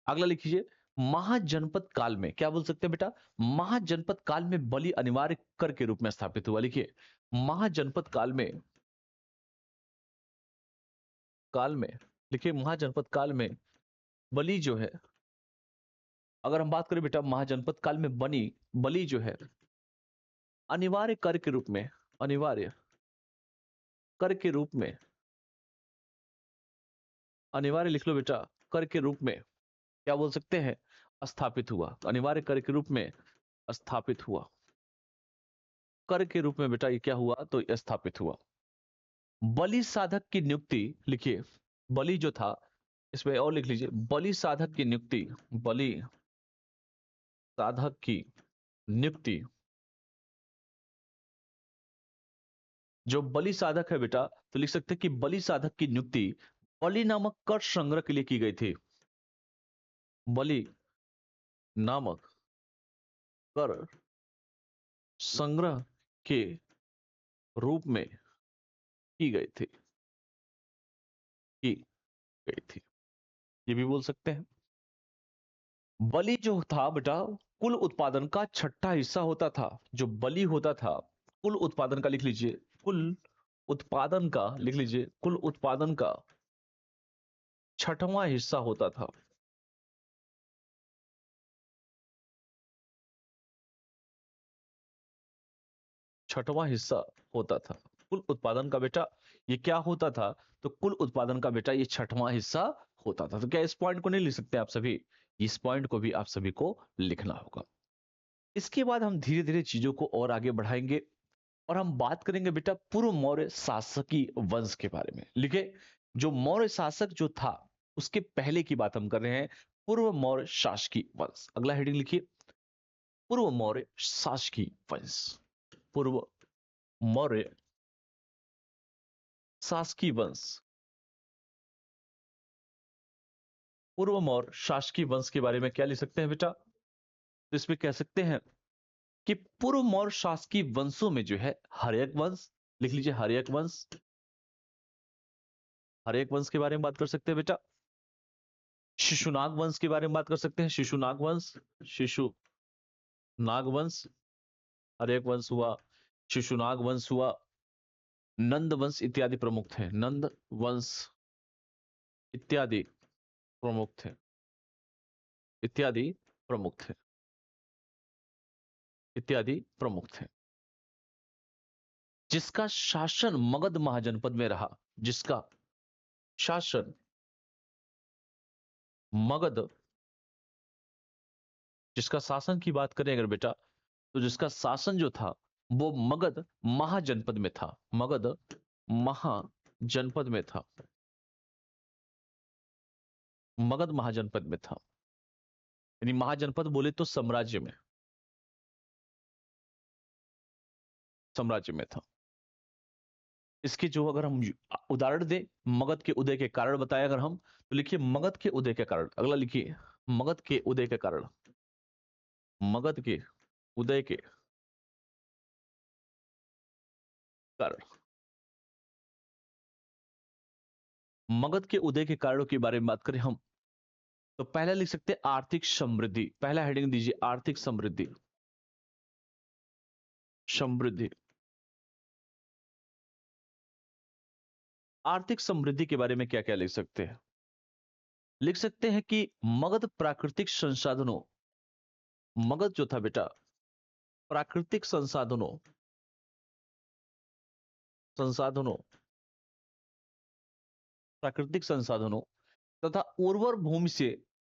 अगला लिखिए, महाजनपद काल में क्या बोल सकते हैं बेटा, महाजनपद काल में बलि अनिवार्य कर के रूप में स्थापित हुआ। लिखिए, महाजनपद काल में लिखिए, महाजनपद काल में बलि जो है, अगर हम बात करें बेटा महाजनपद काल में बलि जो है अनिवार्य कर के रूप में, अनिवार्य कर के रूप में, अनिवार्य लिख लो बेटा, कर के रूप में क्या बोल सकते हैं, स्थापित हुआ। अनिवार्य कर के रूप में स्थापित हुआ, कर के रूप में बेटा ये क्या हुआ, तो ये स्थापित हुआ। बलि साधक की नियुक्ति, लिखिए बलि जो था, इसमें और लिख लीजिए, बलि साधक की नियुक्ति, बलि साधक की नियुक्ति, जो बलि साधक है बेटा, तो लिख सकते हैं कि बलि साधक की नियुक्ति बलि नामक कर संग्रह के लिए की गई थी। बलि नामक कर संग्रह के रूप में की गई थी, की गई थी, ये भी बोल सकते हैं। बलि जो था बेटा कुल उत्पादन का छठा हिस्सा होता था। जो बलि होता था कुल उत्पादन का, लिख लीजिए कुल उत्पादन का, लिख लीजिए कुल उत्पादन का छठवां हिस्सा होता था। छठवां हिस्सा होता था कुल उत्पादन का बेटा, ये क्या होता था, तो कुल उत्पादन का बेटा ये छठवां हिस्सा होता था। तो क्या इस पॉइंट को नहीं लिख सकते आप सभी, इस पॉइंट को भी आप सभी को लिखना होगा। इसके बाद हम धीरे धीरे चीजों को और आगे बढ़ाएंगे और हम बात करेंगे बेटा पूर्व मौर्य शासकीय वंश के बारे में। लिखे, जो मौर्य शासक जो था उसके पहले की बात हम कर रहे हैं, पूर्व मौर्य शासकीय वंश। अगला हेडिंग लिखिए, पूर्व मौर्य शासकीय वंश, पूर्व मौर्य शासकीय वंश। पूर्व मौर्य शासकीय वंश के बारे में क्या लिख सकते हैं बेटा, तो इसमें कह सकते हैं कि पूर्व मौर्य शासकीय वंशों में जो है हर्यक वंश, लिख लीजिए हर्यक वंश, हर्यक वंश के बारे में बात कर सकते हैं बेटा। शिशुनाग वंश के बारे में बात कर सकते हैं, शिशुनाग वंश, शिशुनाग वंश, हर्यक वंश हुआ, शिशुनाग वंश हुआ, नंद वंश इत्यादि प्रमुख थे, नंद वंश इत्यादि प्रमुख थे, इत्यादि प्रमुख थे, इत्यादि प्रमुख थे। जिसका शासन मगध महाजनपद में रहा, जिसका शासन मगध, जिसका शासन की बात करें अगर बेटा, तो जिसका शासन जो था वो मगध महाजनपद में था, मगध महाजनपद में था, मगध महाजनपद में था। यानी महाजनपद बोले तो साम्राज्य में, साम्राज्य में था। इसके जो अगर हम उदाहरण दें, मगध के उदय के कारण बताया अगर हम, तो लिखिए मगध के उदय के कारण। अगला लिखिए, मगध के उदय के कारण, मगध के उदय के कारण, मगध के उदय के कारणों के बारे में बात करें हम, तो पहला लिख सकते हैं आर्थिक समृद्धि। पहला हेडिंग दीजिए आर्थिक समृद्धि, समृद्धि। आर्थिक समृद्धि के बारे में क्या क्या लिख सकते हैं, लिख सकते हैं कि मगध प्राकृतिक संसाधनों, मगध जो था बेटा प्राकृतिक संसाधनों, संसाधनों, प्राकृतिक संसाधनों तथा उर्वर भूमि से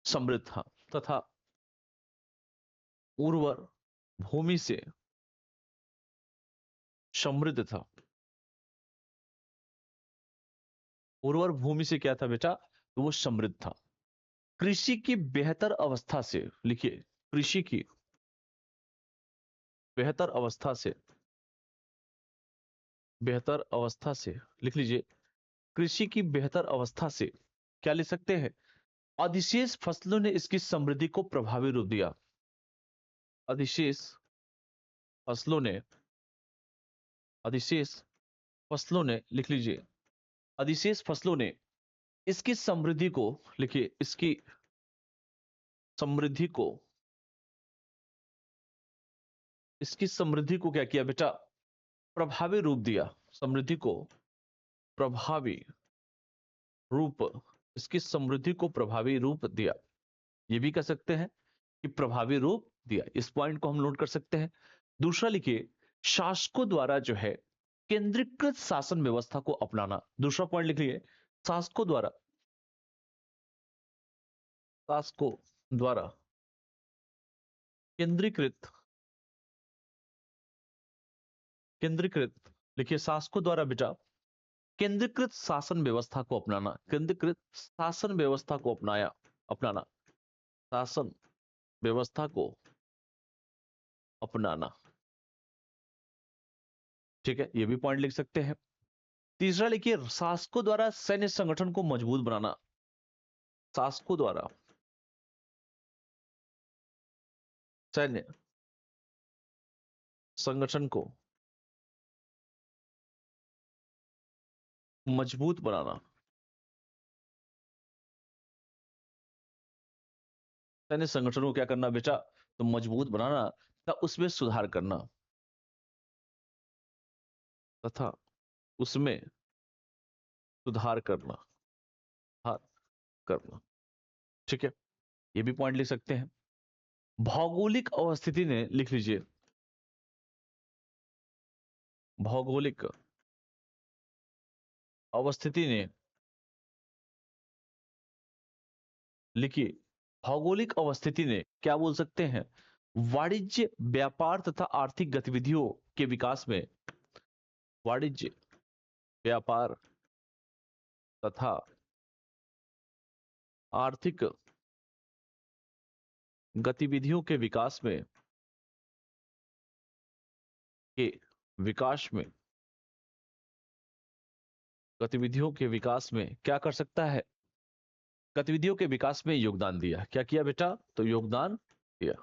समृद्ध था, तथा उर्वर भूमि से समृद्ध था। उर्वर भूमि से क्या था बेटा, तो वो समृद्ध था। कृषि की बेहतर अवस्था से, लिखिए कृषि की बेहतर अवस्था से, बेहतर अवस्था से, लिख लीजिए कृषि की बेहतर अवस्था से क्या लिख सकते हैं, अधिशेष फसलों ने इसकी समृद्धि को प्रभावी रूप दिया। अधिशेष फसलों ने, अधिशेष फसलों ने, लिख लीजिए, अधिशेष फसलों ने इसकी समृद्धि को, लिखिए, इसकी समृद्धि को, इसकी समृद्धि को क्या किया बेटा, प्रभावी रूप दिया। समृद्धि को प्रभावी रूप, इसकी समृद्धि को प्रभावी रूप दिया। ये भी कह सकते हैं कि प्रभावी रूप दिया। इस पॉइंट को हम नोट कर सकते हैं। दूसरा लिखिए, शासकों द्वारा जो है केंद्रीकृत शासन व्यवस्था को अपनाना। दूसरा पॉइंट लिख लीजिए, शासकों द्वारा, शासकों द्वारा केंद्रीकृत, केंद्रीकृत, लिखिए, शासकों द्वारा बेटा केंद्रीकृत शासन व्यवस्था को अपनाना। केंद्रीकृत शासन व्यवस्था को अपनाना, शासन व्यवस्था को अपनाना। ठीक है, ये भी पॉइंट लिख सकते हैं। तीसरा लिखिए, शासकों द्वारा सैन्य संगठन को मजबूत बनाना। शासकों द्वारा सैन्य संगठन को मजबूत बनाना। सैन्य संगठन को क्या करना बेटा, तो मजबूत बनाना तथा उसमें सुधार करना, तथा उसमें सुधार करना, सुधार करना। ठीक है, ये भी पॉइंट लिख सकते हैं। भौगोलिक अवस्थिति ने, लिख लीजिए, भौगोलिक अवस्थिति ने, लिखिए, भौगोलिक अवस्थिति ने क्या बोल सकते हैं, वाणिज्य, व्यापार तथा आर्थिक गतिविधियों के विकास में, वाणिज्य, व्यापार तथा आर्थिक गतिविधियों के विकास में, के विकास में, गतिविधियों के विकास में क्या कर सकता है, गतिविधियों के विकास में योगदान दिया। क्या किया बेटा, तो योगदान दिया,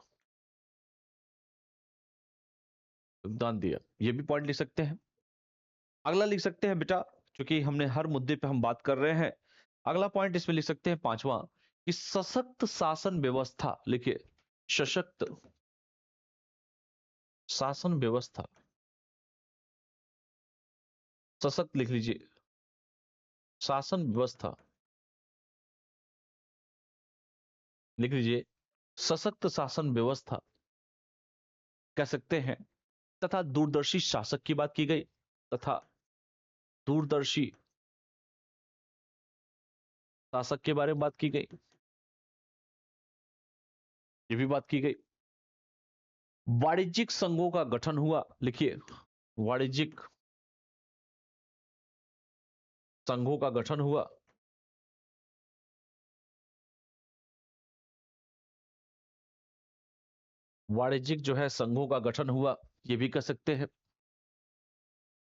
योगदान दिया। ये भी पॉइंट लिख सकते हैं। अगला लिख सकते हैं बेटा, क्योंकि हमने हर मुद्दे पे हम बात कर रहे हैं, अगला पॉइंट इसमें लिख सकते हैं पांचवा, कि सशक्त शासन व्यवस्था, लिखिए, सशक्त शासन व्यवस्था, सशक्त लिख लीजिए, शासन व्यवस्था, लिख लीजिए, सशक्त शासन व्यवस्था कह सकते हैं, तथा दूरदर्शी शासक की बात की गई, तथा दूरदर्शी शासक के बारे में बात की गई, ये भी बात की गई। वाणिज्यिक संघों का गठन हुआ, लिखिए, वाणिज्यिक संघों का गठन हुआ, वाणिज्यिक जो है संघों का गठन हुआ, ये भी कह सकते हैं,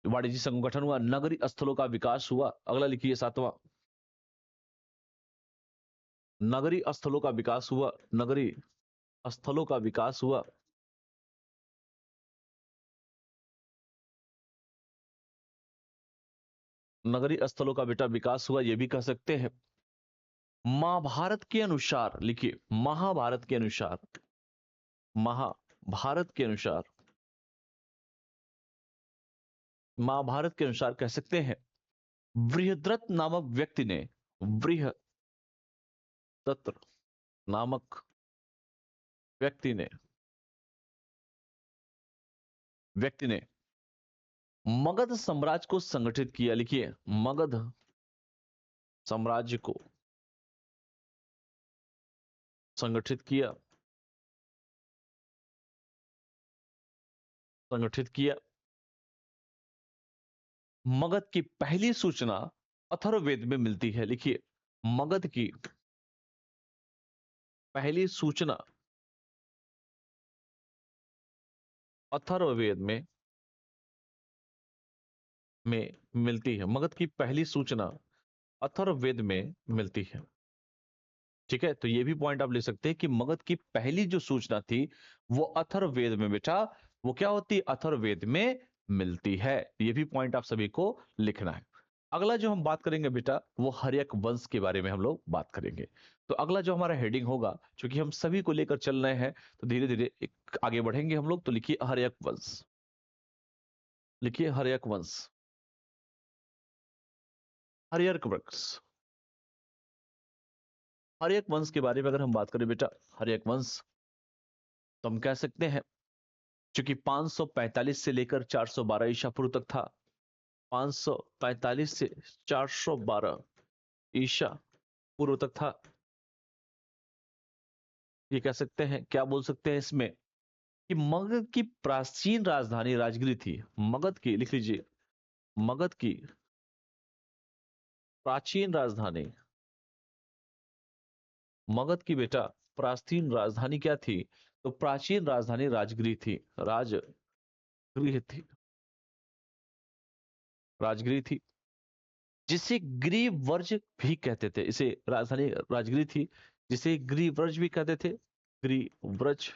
वाणिज्यिक संघ गठन हुआ। नगरीय स्थलों का विकास हुआ। अगला लिखिए, सातवां, नगरीय स्थलों का विकास हुआ, नगरीय स्थलों का विकास हुआ। नगरीय स्थलों का बेटा विकास हुआ, ये भी कह सकते हैं। महाभारत के अनुसार, लिखिए, महाभारत के अनुसार, महाभारत के अनुसार, महाभारत के अनुसार कह सकते हैं, बृहद्रथ नामक व्यक्ति ने, बृहदत्त नामक व्यक्ति ने, व्यक्ति ने मगध साम्राज्य को संगठित किया। लिखिए, मगध साम्राज्य को संगठित किया, संगठित किया। मगध की पहली सूचना अथर्ववेद में मिलती है। लिखिए, मगध की पहली सूचना अथर्ववेद में मिलती है। मगध की पहली सूचना अथर्ववेद में मिलती है। ठीक है, तो ये भी पॉइंट आप ले सकते हैं कि मगध की पहली जो सूचना थी वो अथर्ववेद में बेटा, वो क्या होती है, अथर्ववेद में मिलती है। ये भी पॉइंट आप सभी को लिखना है। अगला जो हम बात करेंगे बेटा, वो हर्यक वंश के बारे में हम लोग बात करेंगे। तो अगला जो हमारा हेडिंग होगा, क्योंकि हम सभी को लेकर चल रहे हैं, तो धीरे धीरे आगे बढ़ेंगे हम लोग। तो लिखिए हर्यक वंश, लिखिए हर्यक वंश, हर्यक वंश। हर्यक वंश के बारे में अगर हम बात करें बेटा, हर्यक वंश, तो हम कह सकते हैं क्योंकि 545 से लेकर 412 ईसा पूर्व तक था, 545 से 412 ईसा पूर्व तक था। ये कह सकते हैं, क्या बोल सकते हैं इसमें, कि मगध की प्राचीन राजधानी राजगिरी थी। मगध की, लिख लीजिए, मगध की प्राचीन राजधानी, मगध की बेटा प्राचीन राजधानी क्या थी, तो प्राचीन राजधानी राजगिरी थी, राजगृह थी, राजगिरी थी, जिसे गिरिव्रज भी कहते थे। इसे राजधानी राजगिरी थी, जिसे गिरिव्रज भी कहते थे, गिरिव्रज,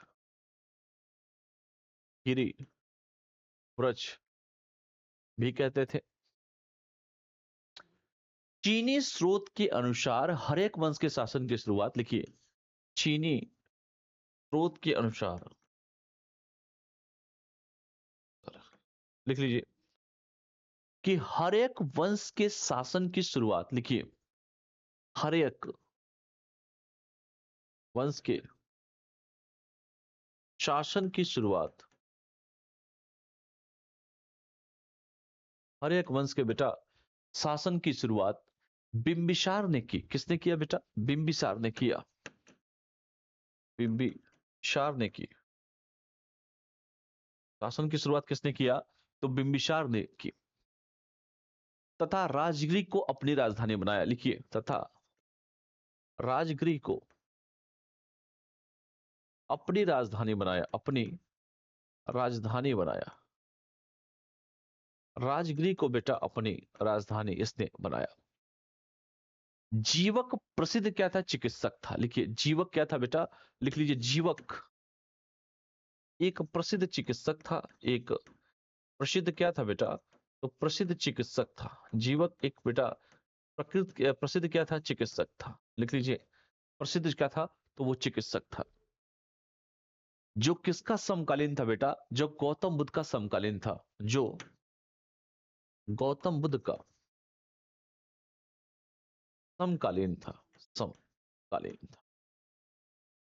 गिरिव्रज भी कहते थे। चीनी स्रोत के अनुसार हर्यक वंश के शासन की शुरुआत, लिखिए, चीनी स्रोत के अनुसार, लिख लीजिए, कि हर्यक वंश के शासन की शुरुआत, लिखिए, हर्यक वंश के शासन की शुरुआत, हर्यक वंश के बेटा शासन की शुरुआत बिंबिसार ने की। किसने किया बेटा, बिंबिसार ने किया, बिंबिसार ने की। शासन की शुरुआत किसने किया, तो बिंबिसार ने की। तथा राजगिरी को अपनी राजधानी बनाया, लिखिए, तथा राजगिरी को अपनी राजधानी बनाया, अपनी राजधानी बनाया, राजगिरी को बेटा अपनी राजधानी इसने बनाया। जीवक प्रसिद्ध क्या था, चिकित्सक था। लिखिए, जीवक क्या था बेटा, लिख लीजिए, जीवक एक प्रसिद्ध चिकित्सक था। एक प्रसिद्ध क्या था बेटा, तो प्रसिद्ध चिकित्सक था। जीवक एक बेटा प्रसिद्ध क्या था, चिकित्सक था। लिख लीजिए, प्रसिद्ध क्या था, तो वो चिकित्सक था। जो किसका समकालीन था बेटा, जो गौतम बुद्ध का समकालीन था, जो गौतम बुद्ध का समकालीन था, समकालीन था।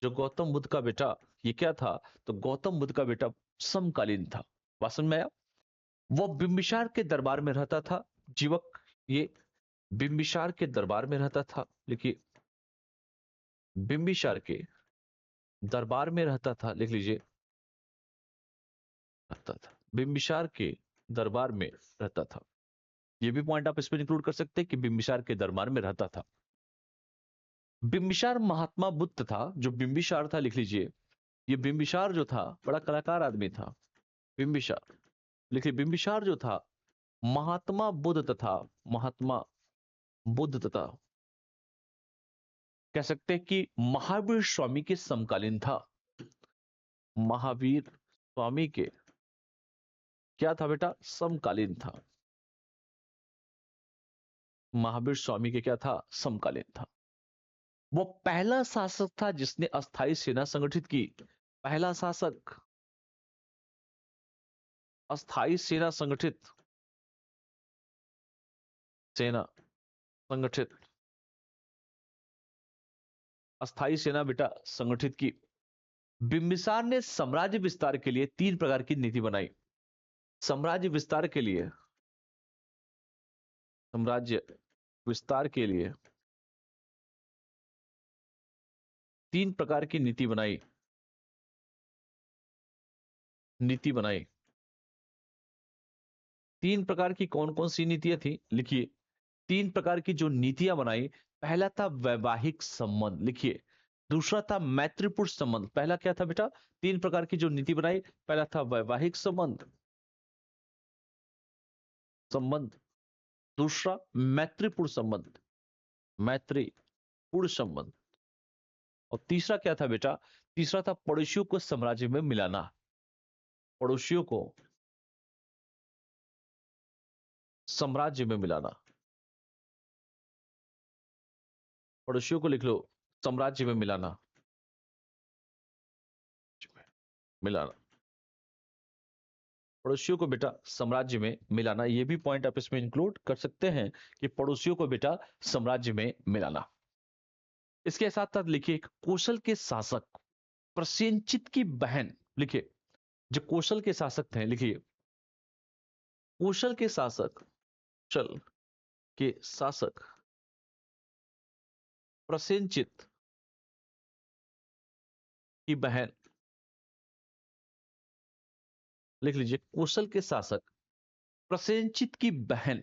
जो गौतम बुद्ध का बेटा, ये क्या था, तो गौतम बुद्ध का बेटा समकालीन था। बात समझ में आया। वो बिंबिसार के दरबार में रहता था। जीवक ये बिंबिसार के दरबार में रहता था। लिखिए, बिंबिसार के दरबार में रहता था, लिख लीजिए, रहता था, बिंबिसार के दरबार में रहता था। ये भी पॉइंट आप इसमें इंक्लूड कर सकते हैं कि बिंबिसार के दरबार में रहता था। बिंबिसार महात्मा बुद्ध था। जो बिंबिसार था, लिख लीजिए, ये बिंबिसार जो था बड़ा कलाकार आदमी था। बिंबिसार, लिखिए, बिंबिसार जो था महात्मा बुद्ध तथा, महात्मा बुद्ध तथा कह सकते हैं कि महावीर स्वामी के समकालीन था। महावीर स्वामी के क्या था बेटा, समकालीन था। महावीर स्वामी के क्या था, समकालीन था। वो पहला शासक था जिसने अस्थायी सेना संगठित की। पहला शासक, अस्थायी सेना संगठित, सेना संगठित, अस्थायी सेना बेटा संगठित की। बिंबिसार ने साम्राज्य विस्तार के लिए 3 प्रकार की नीति बनाई। साम्राज्य विस्तार के लिए, साम्राज्य विस्तार के लिए 3 प्रकार की नीति बनाई, नीति बनाई। 3 प्रकार की कौन कौन सी नीतियां थी, लिखिए, 3 प्रकार की जो नीतियां बनाई। पहला था वैवाहिक संबंध, लिखिए। दूसरा था मैत्रीपूर्ण संबंध। पहला क्या था बेटा, 3 प्रकार की जो नीति बनाई, पहला था वैवाहिक संबंध, संबंध। दूसरा मैत्रीपूर्ण संबंध, मैत्रीपूर्ण संबंध। और तीसरा क्या था बेटा? तीसरा था पड़ोसियों को साम्राज्य में मिलाना। पड़ोसियों को साम्राज्य में मिलाना। पड़ोसियों को लिख लो, साम्राज्य में मिलाना। मिलाना पड़ोसियों को बेटा साम्राज्य में मिलाना, ये भी पॉइंट आप इसमें इंक्लूड कर सकते हैं कि पड़ोसियों को बेटा साम्राज्य में मिलाना। इसके साथ साथ लिखिए, कौशल के शासक प्रसेनचित की बहन। लिखिए, जो कौशल के शासक थे, लिखिए कौशल के शासक, चल के शासक प्रसेनचित की बहन। लिख लीजिए, कौशल के शासक प्रसेनचित की बहन।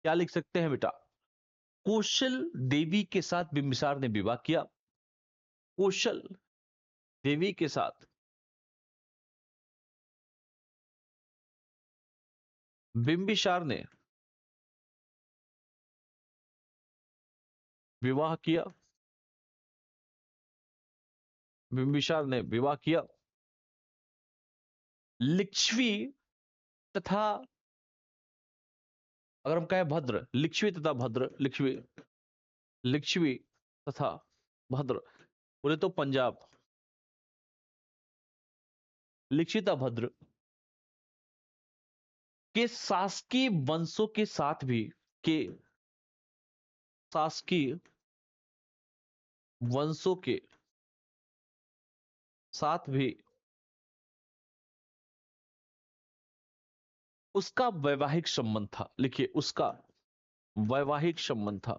क्या लिख सकते हैं बेटा? कौशल देवी के साथ बिंबिसार ने विवाह किया। कौशल देवी के साथ बिंबिसार ने विवाह किया। बिंबिसार ने विवाह किया। लिच्छवी तथा, अगर हम कहें भद्र, लिच्छवी तथा भद्र, लिच्छवी, लिच्छवी तथा भद्र, बोले तो पंजाब, लिच्छिता भद्र के शासकीय वंशों के साथ भी, के शासकीय वंशों के साथ भी उसका वैवाहिक संबंध था। लिखिए, उसका वैवाहिक संबंध था।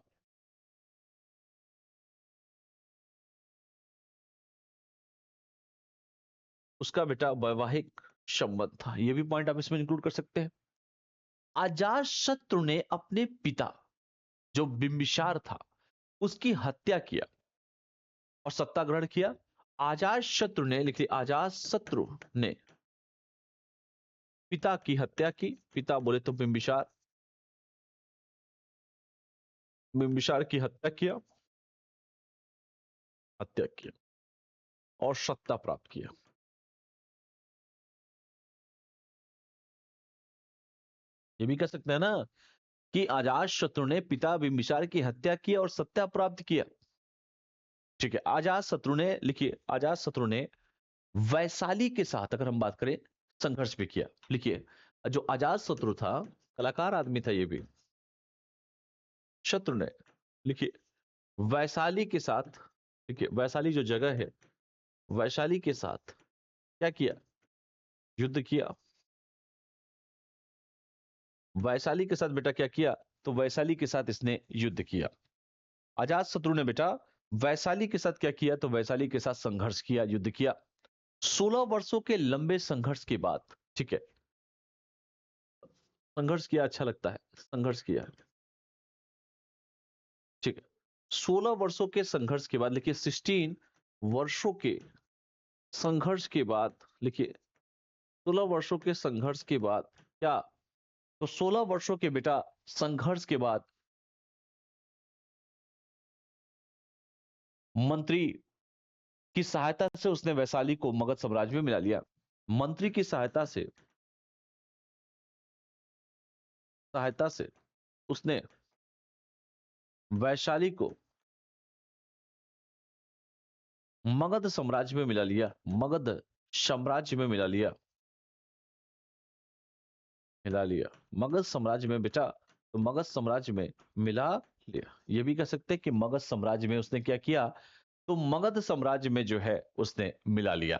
उसका बेटा वैवाहिक संबंध था, यह भी पॉइंट आप इसमें इंक्लूड कर सकते हैं। अजातशत्रु ने अपने पिता जो बिंबिसार था उसकी हत्या किया और सत्ता ग्रहण किया। अजातशत्रु ने, लिखिए अजातशत्रु ने पिता की हत्या की। पिता बोले तो बिंबिसार, बिंबिसार की हत्या किया, हत्या किया और सत्ता प्राप्त किया। ये भी कह सकते हैं ना कि अजातशत्रु ने पिता बिंबिसार की हत्या की और सत्ता प्राप्त किया। ठीक है, अजातशत्रु ने, लिखिए अजातशत्रु ने वैशाली के साथ, अगर हम बात करें, संघर्ष भी किया। लिखिए, जो अजातशत्रु था, कलाकार आदमी था ये भी, शत्रु ने, लिखिए वैशाली के साथ, लिखिए वैशाली जो जगह है, वैशाली के साथ क्या किया? युद्ध किया। वैशाली के साथ बेटा क्या किया? तो वैशाली के साथ इसने युद्ध किया। अजातशत्रु ने बेटा वैशाली के साथ क्या किया? तो वैशाली के साथ संघर्ष किया, युद्ध किया। 16 वर्षों के लंबे संघर्ष के बाद, ठीक है, संघर्ष किया, अच्छा लगता है, संघर्ष किया, ठीक है। 16 वर्षों के संघर्ष के बाद, लिखिए 16 वर्षों के संघर्ष के बाद, लिखिए 16 वर्षों के संघर्ष के बाद क्या? तो 16 वर्षों के बेटा संघर्ष के बाद मंत्री की सहायता से उसने वैशाली को मगध साम्राज्य में मिला लिया। मंत्री की सहायता से उसने वैशाली को मगध साम्राज्य में मिला लिया। मगध साम्राज्य में मिला लिया, मिला लिया मगध साम्राज्य में बेटा। तो मगध साम्राज्य में मिला लिया, ये भी कह सकते हैं कि मगध साम्राज्य में उसने क्या किया? तो मगध साम्राज्य में जो है उसने मिला लिया।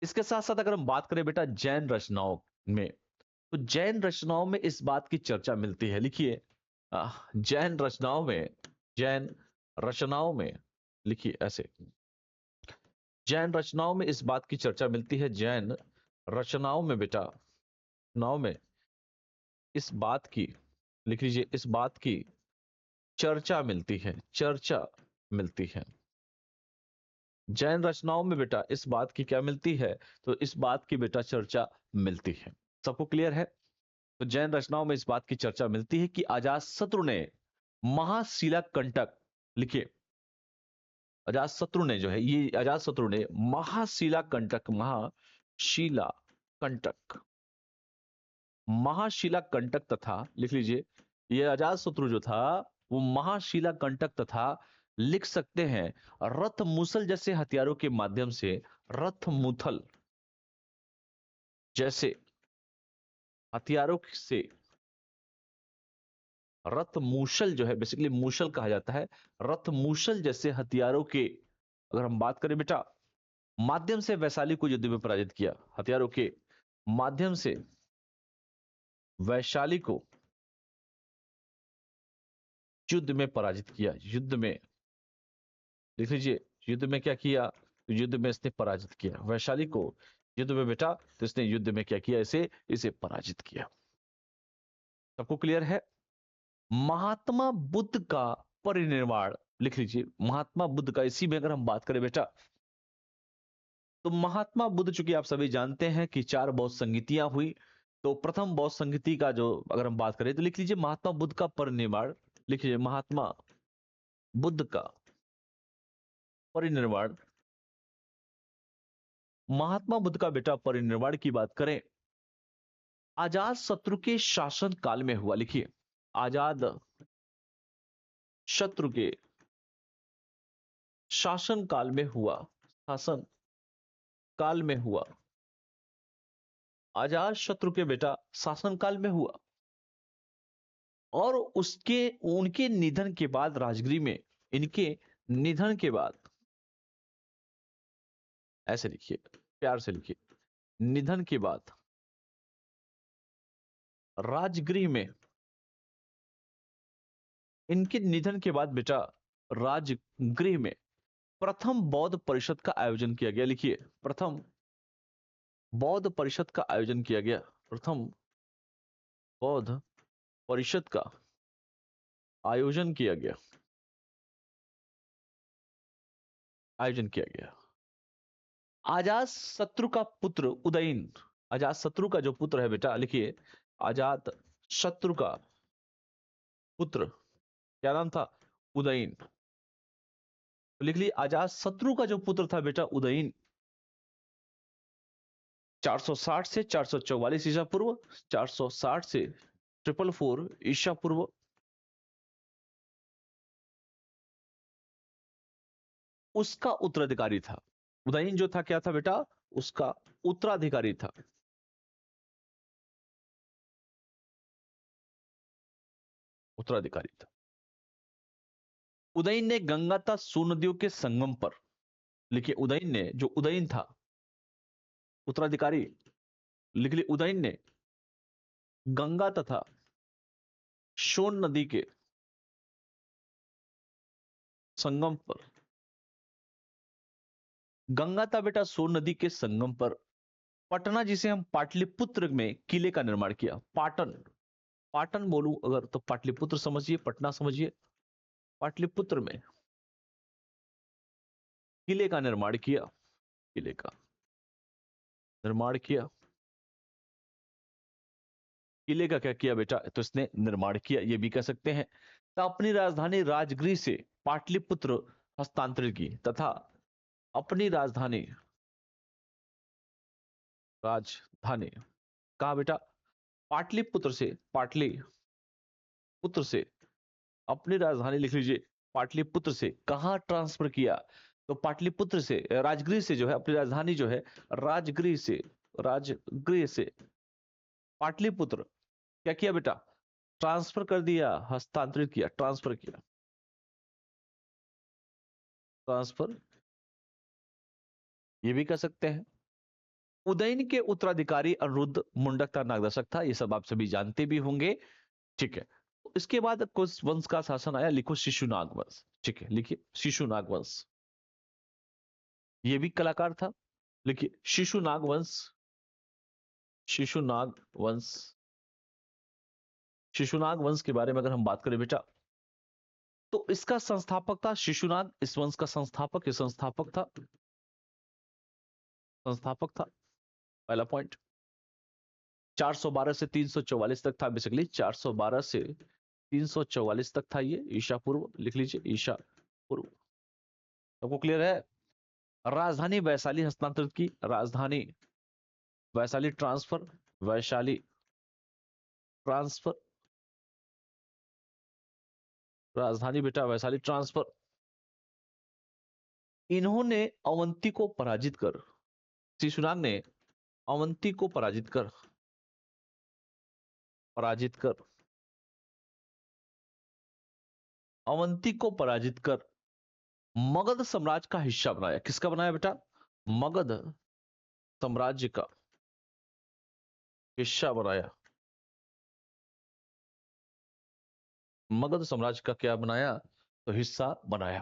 इसके साथ साथ अगर हम बात करें बेटा जैन रचनाओं में, तो जैन रचनाओं में इस बात की चर्चा मिलती है। लिखिए, जैन रचनाओं में, जैन रचनाओं में, लिखिए ऐसे, जैन रचनाओं में इस बात की चर्चा मिलती है। जैन रचनाओं में बेटा, रचनाओं में इस बात की, लिख लीजिए, इस बात की चर्चा मिलती है, चर्चा मिलती है। जैन रचनाओं में बेटा इस बात की क्या मिलती है? तो इस बात की बेटा चर्चा मिलती है। सबको क्लियर है? तो जैन रचनाओं में इस बात की चर्चा मिलती है कि अजातशत्रु ने महाशिला कंटक, लिखिए अजातशत्रु ने जो है, ये अजातशत्रु ने महाशिला कंटक, महाशिला कंटक तथा, लिख लीजिए, ये अजातशत्रु जो था वो महाशिला कंटक तथा, लिख सकते हैं, रथ मूसल जैसे हथियारों के माध्यम से, रथ मुथल जैसे हथियारों से, रथ मूसल जो है बेसिकली मूसल कहा जाता है, रथ मूसल जैसे हथियारों के, अगर हम बात करें बेटा, माध्यम से वैशाली को युद्ध में पराजित किया, हथियारों के माध्यम से वैशाली को युद्ध में पराजित किया, युद्ध में, देख लीजिए, युद्ध में क्या किया, युद्ध में इसने पराजित किया वैशाली को, युद्ध में बेटा, तो इसने युद्ध में क्या किया, इसे पराजित किया। सबको क्लियर है? महात्मा बुद्ध का परिनिर्वाण, लिख लीजिए, महात्मा बुद्ध का, इसी में अगर हम बात करें बेटा, तो महात्मा बुद्ध, चूंकि आप सभी जानते हैं कि 4 बौद्ध संगीतियां हुई, तो प्रथम बौद्ध संगीति का जो अगर हम बात करें तो लिख लीजिए महात्मा बुद्ध का परिनिर्वाण, लिख लीजिए महात्मा बुद्ध का परिनिर्वाण, महात्मा बुद्ध का बेटा परिनिर्वाण की बात करें, आजाद शत्रु के शासन काल में हुआ, लिखिए, आजाद शत्रु के शासन काल में हुआ, शासन काल में हुआ, आजाद शत्रु के बेटा शासन काल में हुआ, और उसके उनके निधन के बाद राजगृह में, इनके निधन के बाद, ऐसे लिखिए, प्यार से लिखिए, निधन के बाद राजगृह में, इनके निधन के बाद बेटा राजगृह में प्रथम बौद्ध परिषद का आयोजन किया गया, लिखिए, प्रथम बौद्ध परिषद का आयोजन किया गया, प्रथम बौद्ध परिषद का आयोजन किया गया, आयोजन किया गया। आजाद शत्रु का पुत्र उदयन, अजात शत्रु का जो पुत्र है बेटा, लिखिए, अजात शत्रु का पुत्र, क्या नाम था, उदयन, तो लिख लीजिए अजात शत्रु का जो पुत्र था बेटा उदयन, 460 से 444 ईसा पूर्व, 460 से 444 ईसा पूर्व, उसका उत्तराधिकारी था। उदयन जो था क्या था बेटा, उसका उत्तराधिकारी था, उत्तराधिकारी था। उदयन ने गंगा तथा सोन नदियों के संगम पर, लिखिए, उदयन ने, जो उदयन था उत्तराधिकारी, लिख लिया, उदयन ने गंगा तथा सोन नदी के संगम पर, गंगा था बेटा सोन नदी के संगम पर, पटना, जिसे हम पाटलिपुत्र में, किले का निर्माण किया, पाटन, पाटन बोलूं अगर तो पाटलिपुत्र समझिए, पटना समझिए, पाटलिपुत्र में किले का निर्माण किया, किले का निर्माण किया, किले का क्या किया बेटा, तो इसने निर्माण किया, ये भी कह सकते हैं। तो अपनी राजधानी राजगृह से पाटलिपुत्र हस्तांतरित की, तथा अपनी राजधानी, राजधानी कहा बेटा, पाटलिपुत्र से, पाटलिपुत्र से अपनी राजधानी, लिख लीजिए, पाटलिपुत्र से कहां ट्रांसफर किया, तो पाटलिपुत्र से, राजगृह से जो है, अपनी राजधानी जो है राजगृह से, राजगृह से पाटलिपुत्र क्या किया बेटा, ट्रांसफर कर दिया, हस्तांतरित किया, ट्रांसफर किया, ट्रांसफर, ये भी कह सकते हैं। उदयन के उत्तराधिकारी अनिरुद्ध मुंडक का नागदर्शक था, ये सब आप सभी जानते भी होंगे, ठीक है। इसके बाद कुछ वंश का शासन आया, लिखो शिशुनाग वंश, ठीक है, लिखिए शिशुनाग वंश, ये भी कलाकार था, लिखिए शिशुनाग वंश, शिशुनाग वंश, शिशुनाग वंश के बारे में अगर हम बात करें बेटा, तो इसका संस्थापक था शिशुनाग, इस वंश का संस्थापक, ये संस्थापक था, संस्थापक था, पहला पॉइंट। 412 से 344 तक था, बेसिकली 412 से 344 तक था ये, ईशा पूर्व, लिख लीजिए ईशा पूर्व, सबको क्लियर है? राजधानी वैशाली हस्तांतरित की, राजधानी वैशाली ट्रांसफर, वैशाली ट्रांसफर, राजधानी बेटा वैशाली ट्रांसफर। इन्होंने अवंती को पराजित कर, शिशुनाग ने अवंती को पराजित कर, पराजित कर, अवंती को पराजित कर मगध साम्राज्य का हिस्सा बनाया। किसका बनाया बेटा? मगध साम्राज्य का हिस्सा बनाया। मगध साम्राज्य का क्या बनाया? तो हिस्सा बनाया।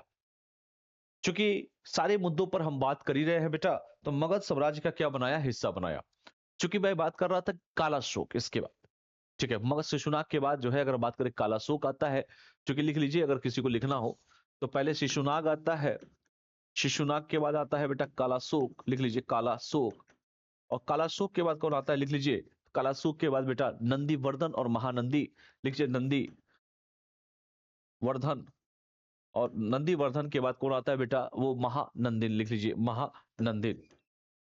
क्योंकि सारे मुद्दों पर हम बात कर ही रहे हैं बेटा, तो मगध साम्राज्य का क्या बनाया? हिस्सा बनाया। क्योंकि मैं बात कर रहा था कालाशोक, इसके बाद ठीक है, मगध शिशुनाग के बाद जो है अगर बात करें कालाशोक आता है। क्योंकि लिख लीजिए अगर किसी को लिखना हो तो पहले शिशुनाग आता है, शिशुनाग के बाद आता है बेटा कालाशोक, लिख लीजिए कालाशोक। और कालाशोक के बाद कौन आता है? लिख लीजिए कालाशोक के बाद बेटा नंदी वर्धन और महानंदी, लिख लीजिए नंदी वर्धन। और नंदी वर्धन के बाद कौन आता है बेटा? वो महानंदिन, लिख लीजिए महानंदिन।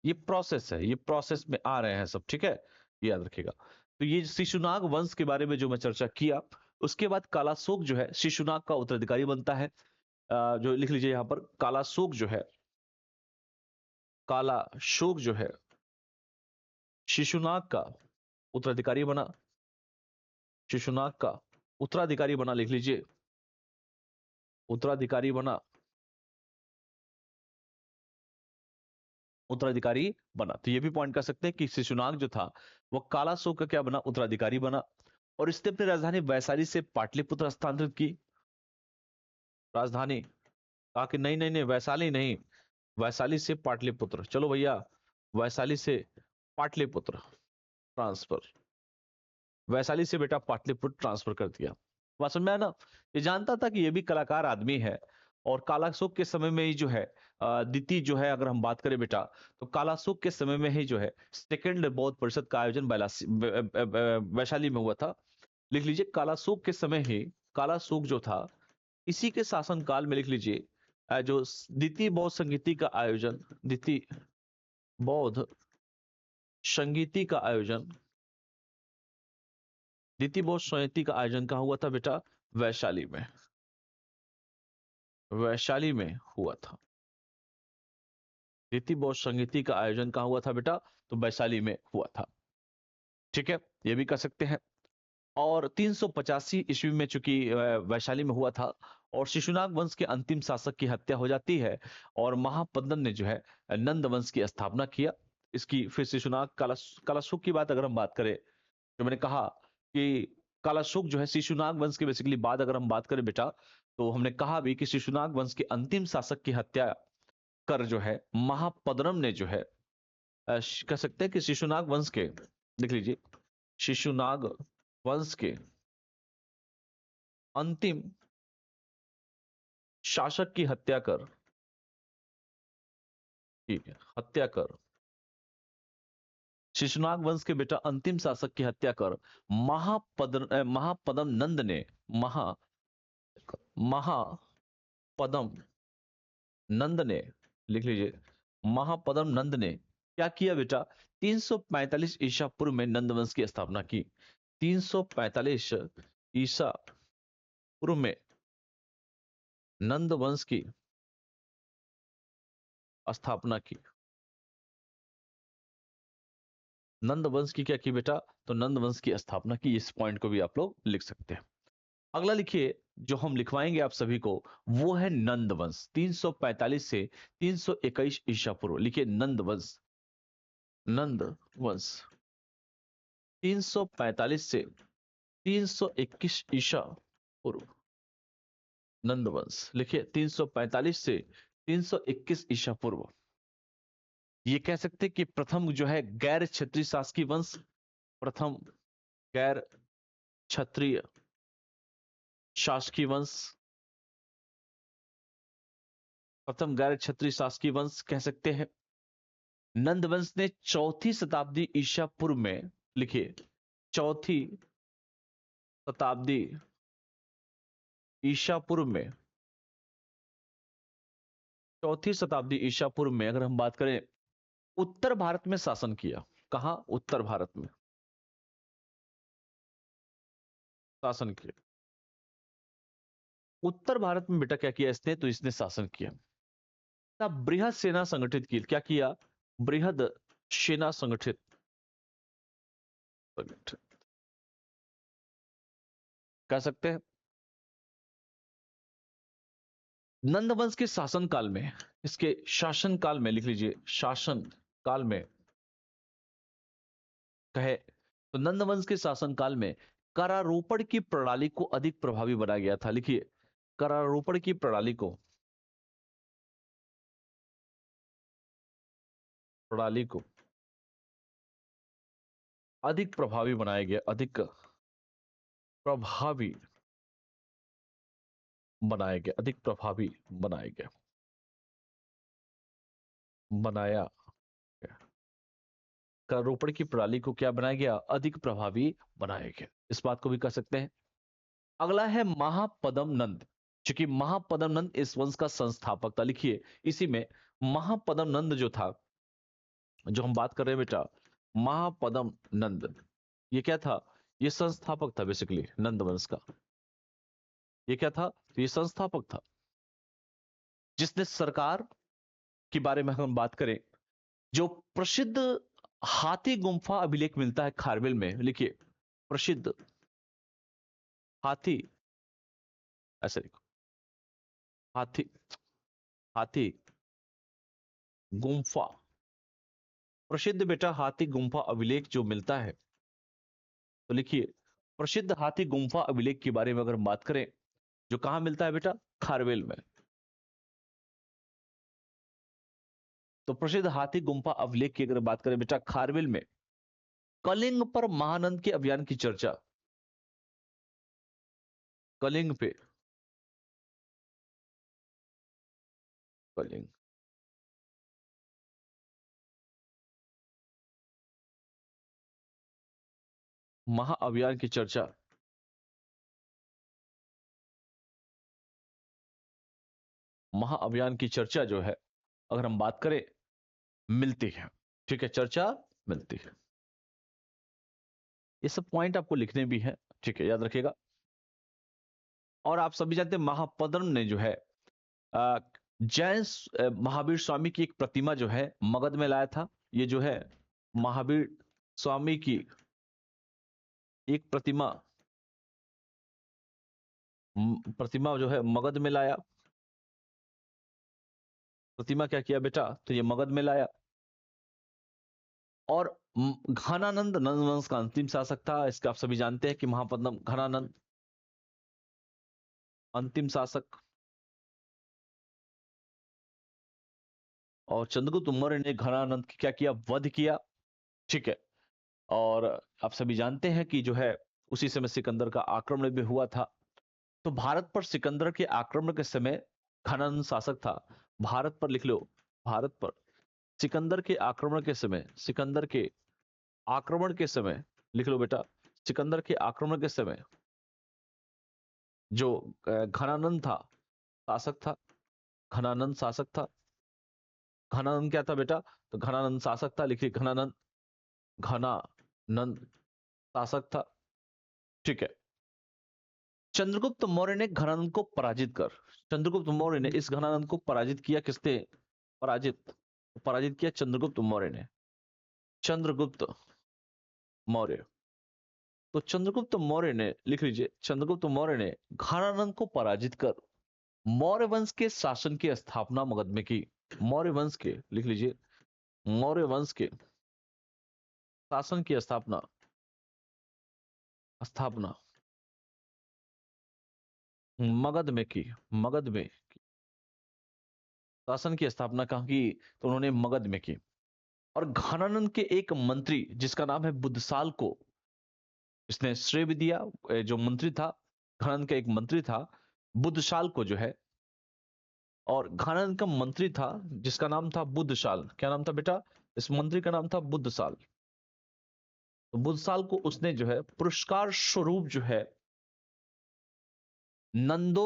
ये प्रोसेस है, ये प्रोसेस में आ रहे हैं सब, ठीक है, ये याद रखिएगा। तो ये शिशुनाग वंश के बारे में जो मैं चर्चा किया, उसके बाद कालाशोक जो है शिशुनाग का उत्तराधिकारी बनता है। जो लिख लीजिए यहां पर कालाशोक जो है, कालाशोक जो है शिशुनाग का उत्तराधिकारी बना, शिशुनाग का उत्तराधिकारी बना, लिख लीजिए उत्तराधिकारी बना, उत्तराधिकारी बना। तो ये भी पॉइंट कर सकते हैं कि शिशुनाग जो था वो कालाशोक का क्या बना? उत्तराधिकारी बना। और इसने अपनी राजधानी वैशाली से पाटलिपुत्र हस्तांतरित की। राजधानी कहा कि नहीं नहीं नहीं, वैशाली नहीं, वैशाली से पाटलिपुत्र। चलो भैया, वैशाली से पाटलिपुत्र ट्रांसफर, वैशाली से बेटा पाटलिपुत्र ट्रांसफर कर दिया। बात समझ में आया ना? ये जानता था कि ये भी कलाकार आदमी है। और कालाशोक के समय में ही जो है द्वितीय जो है अगर हम बात करें बेटा, तो कालाशोक के समय में ही जो है सेकंड बौद्ध परिषद का आयोजन वैशाली में हुआ था। लिख लीजिए कालाशोक के समय ही, कालाशोक जो था इसी के शासन काल में, लिख लीजिए जो द्वितीय बौद्ध संगीति का आयोजन, द्वितीय बौद्ध संगीति का आयोजन, द्वितीय बौद्ध संगीति का आयोजन कहाँ हुआ था बेटा? वैशाली में, वैशाली में हुआ था। द्वितीय बौद्ध संगीति का आयोजन कहाँ हुआ था बेटा? तो वैशाली में हुआ था। ठीक है, ये भी कर सकते हैं। और 385 ईस्वी में चूंकि वैशाली में हुआ था, और शिशुनाग वंश के अंतिम शासक की हत्या हो जाती है, और महापद्म ने जो है नंद वंश की स्थापना किया। इसकी फिर शिशुनाग कालाशोक की बात अगर हम बात करें, जो मैंने कहा कि कालाशोक जो है शिशुनाग वंश के बेसिकली बाद अगर हम बात करें बेटा, तो हमने कहा भी कि शिशुनाग वंश के अंतिम शासक की हत्या कर जो है महापद्रम ने जो है कह सकते हैं कि शिशुनाग वंश के, देख लीजिए शिशुनाग वंश के अंतिम शासक की हत्या कर, ठीक है, हत्या कर, शिशुनाग वंश के बेटा अंतिम शासक की हत्या कर महापद्म नंद ने, महापद्म नंद ने, लिख लीजिए महापद्म नंद ने क्या किया बेटा? 345 ईसा पूर्व में नंद वंश की स्थापना की। 345 ईसा पूर्व में नंद वंश की स्थापना की। नंद वंश की क्या की बेटा? तो नंद वंश की स्थापना की। इस पॉइंट को भी आप लोग लिख सकते हैं। अगला लिखिए जो हम लिखवाएंगे आप सभी को, वो है नंद वंश। 345 से 321 ईसा पूर्व, लिखिए नंद वंश, नंद वंश 345 से 321 ईसा पूर्व, नंद वंश लिखिए 345 से 321 ईसा पूर्व। ये कह सकते हैं कि प्रथम जो है गैर क्षत्रिय शासकीय वंश, प्रथम गैर क्षत्रिय शासकीय वंश, प्रथम गैर क्षत्रिय शासकीय वंश कह सकते हैं। नंद वंश ने चौथी शताब्दी ईसा पूर्व में, लिखिए चौथी शताब्दी ईसा पूर्व में चौथी शताब्दी ईसा पूर्व में अगर हम बात करें, उत्तर भारत में शासन किया। कहा? उत्तर भारत में शासन किया। उत्तर भारत में बेटा क्या किया इसने? तो इसने शासन किया। बृहद सेना संगठित की। क्या किया? बृहद सेना संगठित कह सकते हैं। नंद वंश के शासन काल में, इसके शासन काल में लिख लीजिए, शासन काल में कहे तो नंद वंश के शासन काल में करारोपण की प्रणाली को अधिक प्रभावी बनाया गया था। लिखिए, करारोपण की प्रणाली को अधिक प्रभावी बनाया गया। अधिक प्रभावी बनाया गया। अधिक प्रभावी बनाया गया। बनाया गया। करारोपण की प्रणाली को क्या बनाया गया? अधिक प्रभावी बनाया गया। इस बात को भी कह सकते हैं। अगला है महापदम नंद। क्योंकि महापदम नंद इस वंश का संस्थापक था। लिखिए, इसी में महापदम नंद जो था, जो हम बात कर रहे हैं बेटा, महापदम नंद, ये क्या था? ये संस्थापक था बेसिकली नंद वंश का। ये क्या था? तो ये संस्थापक था, जिसने सरकार के बारे में हम बात करें, जो प्रसिद्ध हाथी गुम्फा अभिलेख मिलता है खारवेल में। लिखिए, प्रसिद्ध हाथी, ऐसे लिखो, हाथी हाथी गुम्फा, प्रसिद्ध बेटा हाथी गुम्फा अभिलेख जो मिलता है, तो लिखिए, प्रसिद्ध हाथी गुम्फा अभिलेख के बारे में अगर हम बात करें, जो कहां मिलता है बेटा? खारवेल में। तो प्रसिद्ध हाथी गुम्फा अभिलेख की अगर बात करें बेटा, खारवेल में कलिंग पर महानंद के अभियान की चर्चा, कलिंग पे, कलिंग महाअभियान की चर्चा, महाअभियान की चर्चा जो है, अगर हम बात करें, मिलती है। ठीक है, चर्चा मिलती है। ये सब पॉइंट आपको लिखने भी है, ठीक है, याद रखिएगा। और आप सभी जानते हैं महापद्म ने जो है जैन महावीर स्वामी की एक प्रतिमा जो है मगध में लाया था। ये जो है महावीर स्वामी की एक प्रतिमा जो है मगध में लाया। प्रतिमा क्या किया बेटा? तो ये मगध में लाया। और घनानंद नंद वंश का अंतिम शासक था। इसका आप सभी जानते हैं कि महापद्म घनानंद अंतिम शासक। और चंद्रगुप्त मौर्य ने घनानंद की क्या किया? वध किया। ठीक है। और आप सभी जानते हैं कि जो है उसी समय सिकंदर का आक्रमण भी हुआ था। तो भारत पर सिकंदर के आक्रमण के समय घनानंद शासक था। भारत पर लिख लो, भारत पर सिकंदर के आक्रमण के समय, सिकंदर के आक्रमण के समय लिख लो बेटा, सिकंदर के आक्रमण के समय जो घनानंद था, शासक था। घनानंद शासक था। घनानंद क्या था बेटा? तो घनानंद शासक था। लिखिए, घनानंद, घनानंद शासक था। ठीक है। चंद्रगुप्त मौर्य ने घनानंद को पराजित कर, चंद्रगुप्त मौर्य ने इस घनानंद को पराजित किया। किसने पराजित? पराजित किया चंद्रगुप्त मौर्य ने। चंद्रगुप्त मौर्य। तो चंद्रगुप्त मौर्य ने, लिख लीजिए, चंद्रगुप्त मौर्य ने घनानंद को पराजित कर मौर्य वंश के शासन की स्थापना मगध में की। मौर्य वंश के, लिख लीजिए, मौर्य वंश के शासन की स्थापना, स्थापना मगध में की। मगध में शासन की स्थापना कहां की? तो उन्होंने मगध में की। और घनानंद के एक मंत्री जिसका नाम है बुद्धसाल को इसने श्रेय भी दिया। जो मंत्री था, घनानंद का एक मंत्री था बुद्धशाल को जो है, और घनानंद का मंत्री था जिसका नाम था बुद्धशाल। क्या नाम था बेटा? इस मंत्री का नाम था बुद्धसाल। तो बुद्धसाल को उसने जो है पुरस्कार स्वरूप जो है नंदो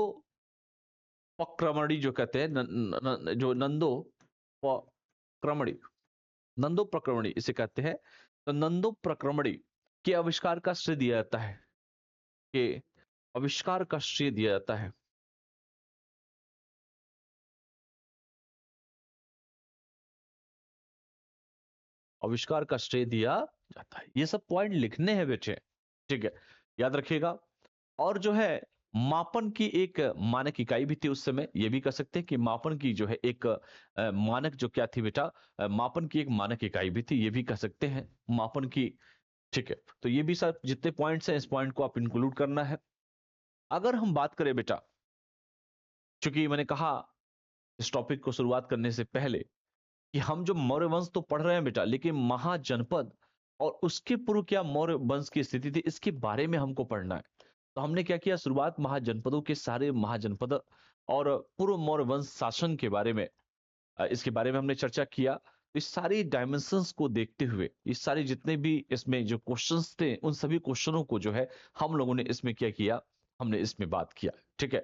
पक्रमणी जो कहते हैं जो नंदो प्रक्रमणी, नंदो प्रक्रमणी इसे कहते हैं। तो नंदो प्रक्रमणी के आविष्कार का श्रेय दिया जाता है, के आविष्कार का श्रेय दिया जाता है। आविष्कार का श्रेय दिया जाता है। ये सब पॉइंट लिखने हैं बेटे, ठीक है, याद रखिएगा। और जो है मापन की एक मानक इकाई भी थी उस समय, ये भी कह सकते हैं कि मापन की जो है एक मानक जो क्या थी बेटा, मापन की एक मानक इकाई भी थी, ये भी कह सकते हैं मापन की, ठीक है। तो ये भी सब जितने पॉइंट्स हैं इस पॉइंट को आप इंक्लूड करना है। अगर हम बात करें बेटा, चूंकि मैंने कहा इस टॉपिक को शुरुआत करने से पहले कि हम जो मौर्य वंश तो पढ़ रहे हैं बेटा, लेकिन महाजनपद और उसके पूर्व क्या मौर्य वंश की स्थिति थी इसके बारे में हमको पढ़ना है। तो हमने क्या किया, शुरुआत महाजनपदों के सारे महाजनपद और पूर्व मौर्य वंश शासन के बारे में, इसके बारे में हमने चर्चा किया। इस सारी डायमेंशंस को देखते हुए, इस सारे जितने भी इसमें जो क्वेश्चंस थे उन सभी क्वेश्चनों को जो है हम लोगों ने इसमें क्या किया, हमने इसमें बात किया, ठीक है।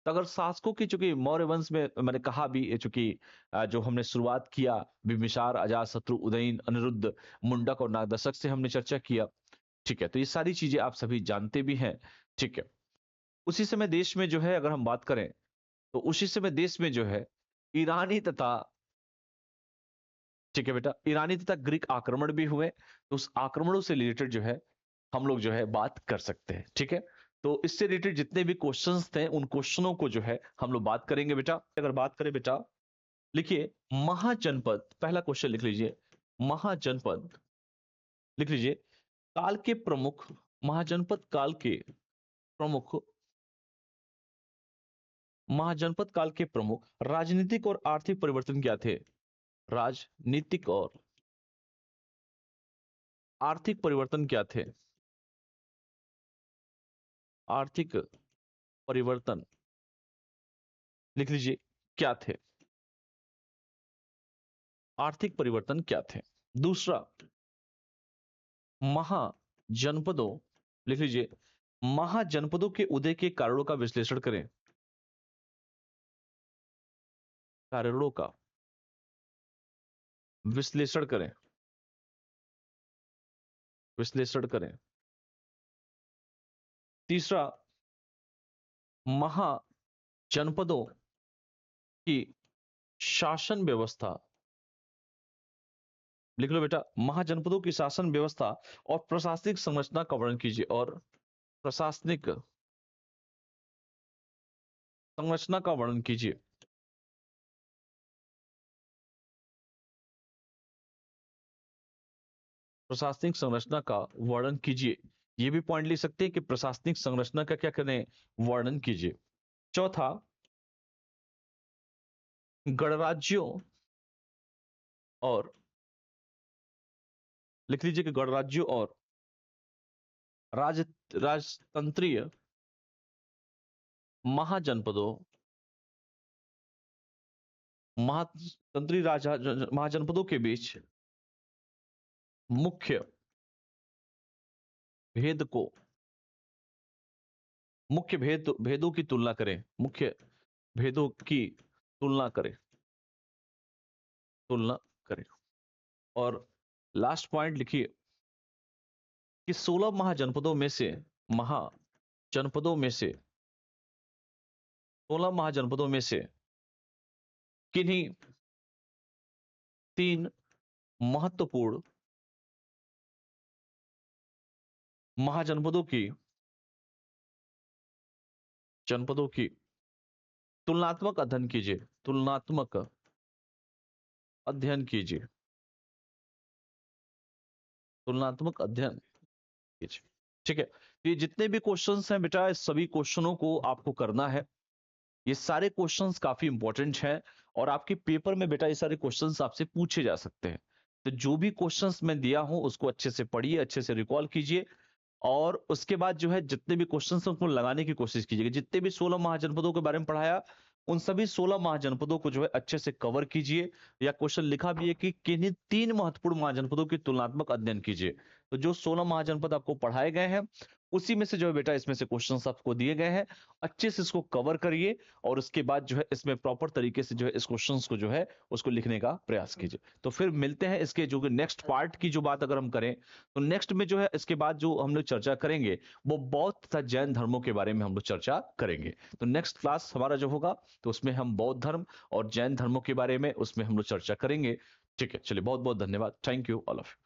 तो अगर शासकों की, चूंकि मौर्य वंश में मैंने कहा भी, चूंकि जो हमने शुरुआत किया बिंबिसार, अजातशत्रु, उदयन, अनिरुद्ध, मुंडक और नागदशक से हमने चर्चा किया, ठीक है। तो ये सारी चीजें आप सभी जानते भी हैं, ठीक है। उसी समय देश में जो है अगर हम बात करें तो उसी समय देश में जो है ईरानी तथा, ठीक है बेटा, ईरानी तथा ग्रीक आक्रमण भी हुए। तो उस आक्रमणों से रिलेटेड जो है हम लोग जो है बात कर सकते हैं, ठीक है। तो इससे रिलेटेड जितने भी क्वेश्चंस थे उन क्वेश्चनों को जो है हम लोग बात करेंगे बेटा। अगर बात करें बेटा, लिखिए महाजनपद, पहला क्वेश्चन लिख लीजिए, महाजनपद लिख लीजिए, काल के प्रमुख, महाजनपद काल के प्रमुख, महाजनपद काल के प्रमुख राजनीतिक और आर्थिक परिवर्तन क्या थे? राजनीतिक और आर्थिक परिवर्तन क्या थे? आर्थिक परिवर्तन लिख लीजिए क्या थे? आर्थिक परिवर्तन क्या थे? दूसरा, महाजनपदों लिख लीजिए, महाजनपदों के उदय के कारणों का विश्लेषण करें। कारणों का विश्लेषण करें, विश्लेषण करें। तीसरा, महाजनपदों की शासन व्यवस्था, लिख लो बेटा, महाजनपदों की शासन व्यवस्था और प्रशासनिक संरचना का वर्णन कीजिए, और प्रशासनिक संरचना का वर्णन कीजिए। प्रशासनिक संरचना का वर्णन कीजिए, ये भी पॉइंट लिख सकते हैं कि प्रशासनिक संरचना का क्या करें, वर्णन कीजिए। चौथा, गणराज्यों और, लिख लीजिए कि गणराज्यों और राज राजतंत्रीय महाजनपदों, महातंत्रीय महाजनपदों के बीच मुख्य भेद को, मुख्य भेदों की तुलना करें, मुख्य भेदों की तुलना करें, तुलना करें। और लास्ट पॉइंट लिखिए कि 16 महाजनपदों में से, महाजनपदों में से, 16 महाजनपदों में से किन्हीं 3 महत्वपूर्ण महाजनपदों की, जनपदों की तुलनात्मक अध्ययन कीजिए, तुलनात्मक अध्ययन कीजिए, तुलनात्मक अध्ययन कीजिए, ठीक है। तो ये जितने भी क्वेश्चंस हैं बेटा, इस सभी क्वेश्चनों को आपको करना है। ये सारे क्वेश्चंस काफी इंपॉर्टेंट हैं और आपके पेपर में बेटा ये सारे क्वेश्चंस आपसे पूछे जा सकते हैं। तो जो भी क्वेश्चंस मैं दिया हूं उसको अच्छे से पढ़िए, अच्छे से रिकॉल कीजिए, और उसके बाद जो है जितने भी क्वेश्चंस हैं उसको लगाने की कोशिश कीजिएगा। जितने भी 16 महाजनपदों के बारे में पढ़ाया उन सभी 16 महाजनपदों को जो है अच्छे से कवर कीजिए, या क्वेश्चन लिखा भी है कि किन्हीं 3 महत्वपूर्ण महाजनपदों की तुलनात्मक अध्ययन कीजिए। तो जो 16 महाजनपद आपको पढ़ाए गए हैं उसी में से जो है बेटा इसमें से क्वेश्चंस आपको दिए गए हैं, अच्छे से इसको कवर करिए और उसके बाद जो है इसमें प्रॉपर तरीके से जो है इस क्वेश्चंस को जो है उसको लिखने का प्रयास कीजिए। तो फिर मिलते हैं इसके जो नेक्स्ट पार्ट की जो बात अगर हम करें तो नेक्स्ट में जो है इसके बाद जो हम लोग चर्चा करेंगे वो बौद्ध तथा जैन धर्मों के बारे में हम लोग चर्चा करेंगे। तो नेक्स्ट क्लास हमारा जो होगा तो उसमें हम बौद्ध धर्म और जैन धर्मों के बारे में उसमें हम लोग चर्चा करेंगे। ठीक है, चलिए बहुत बहुत धन्यवाद। Thank you all of you.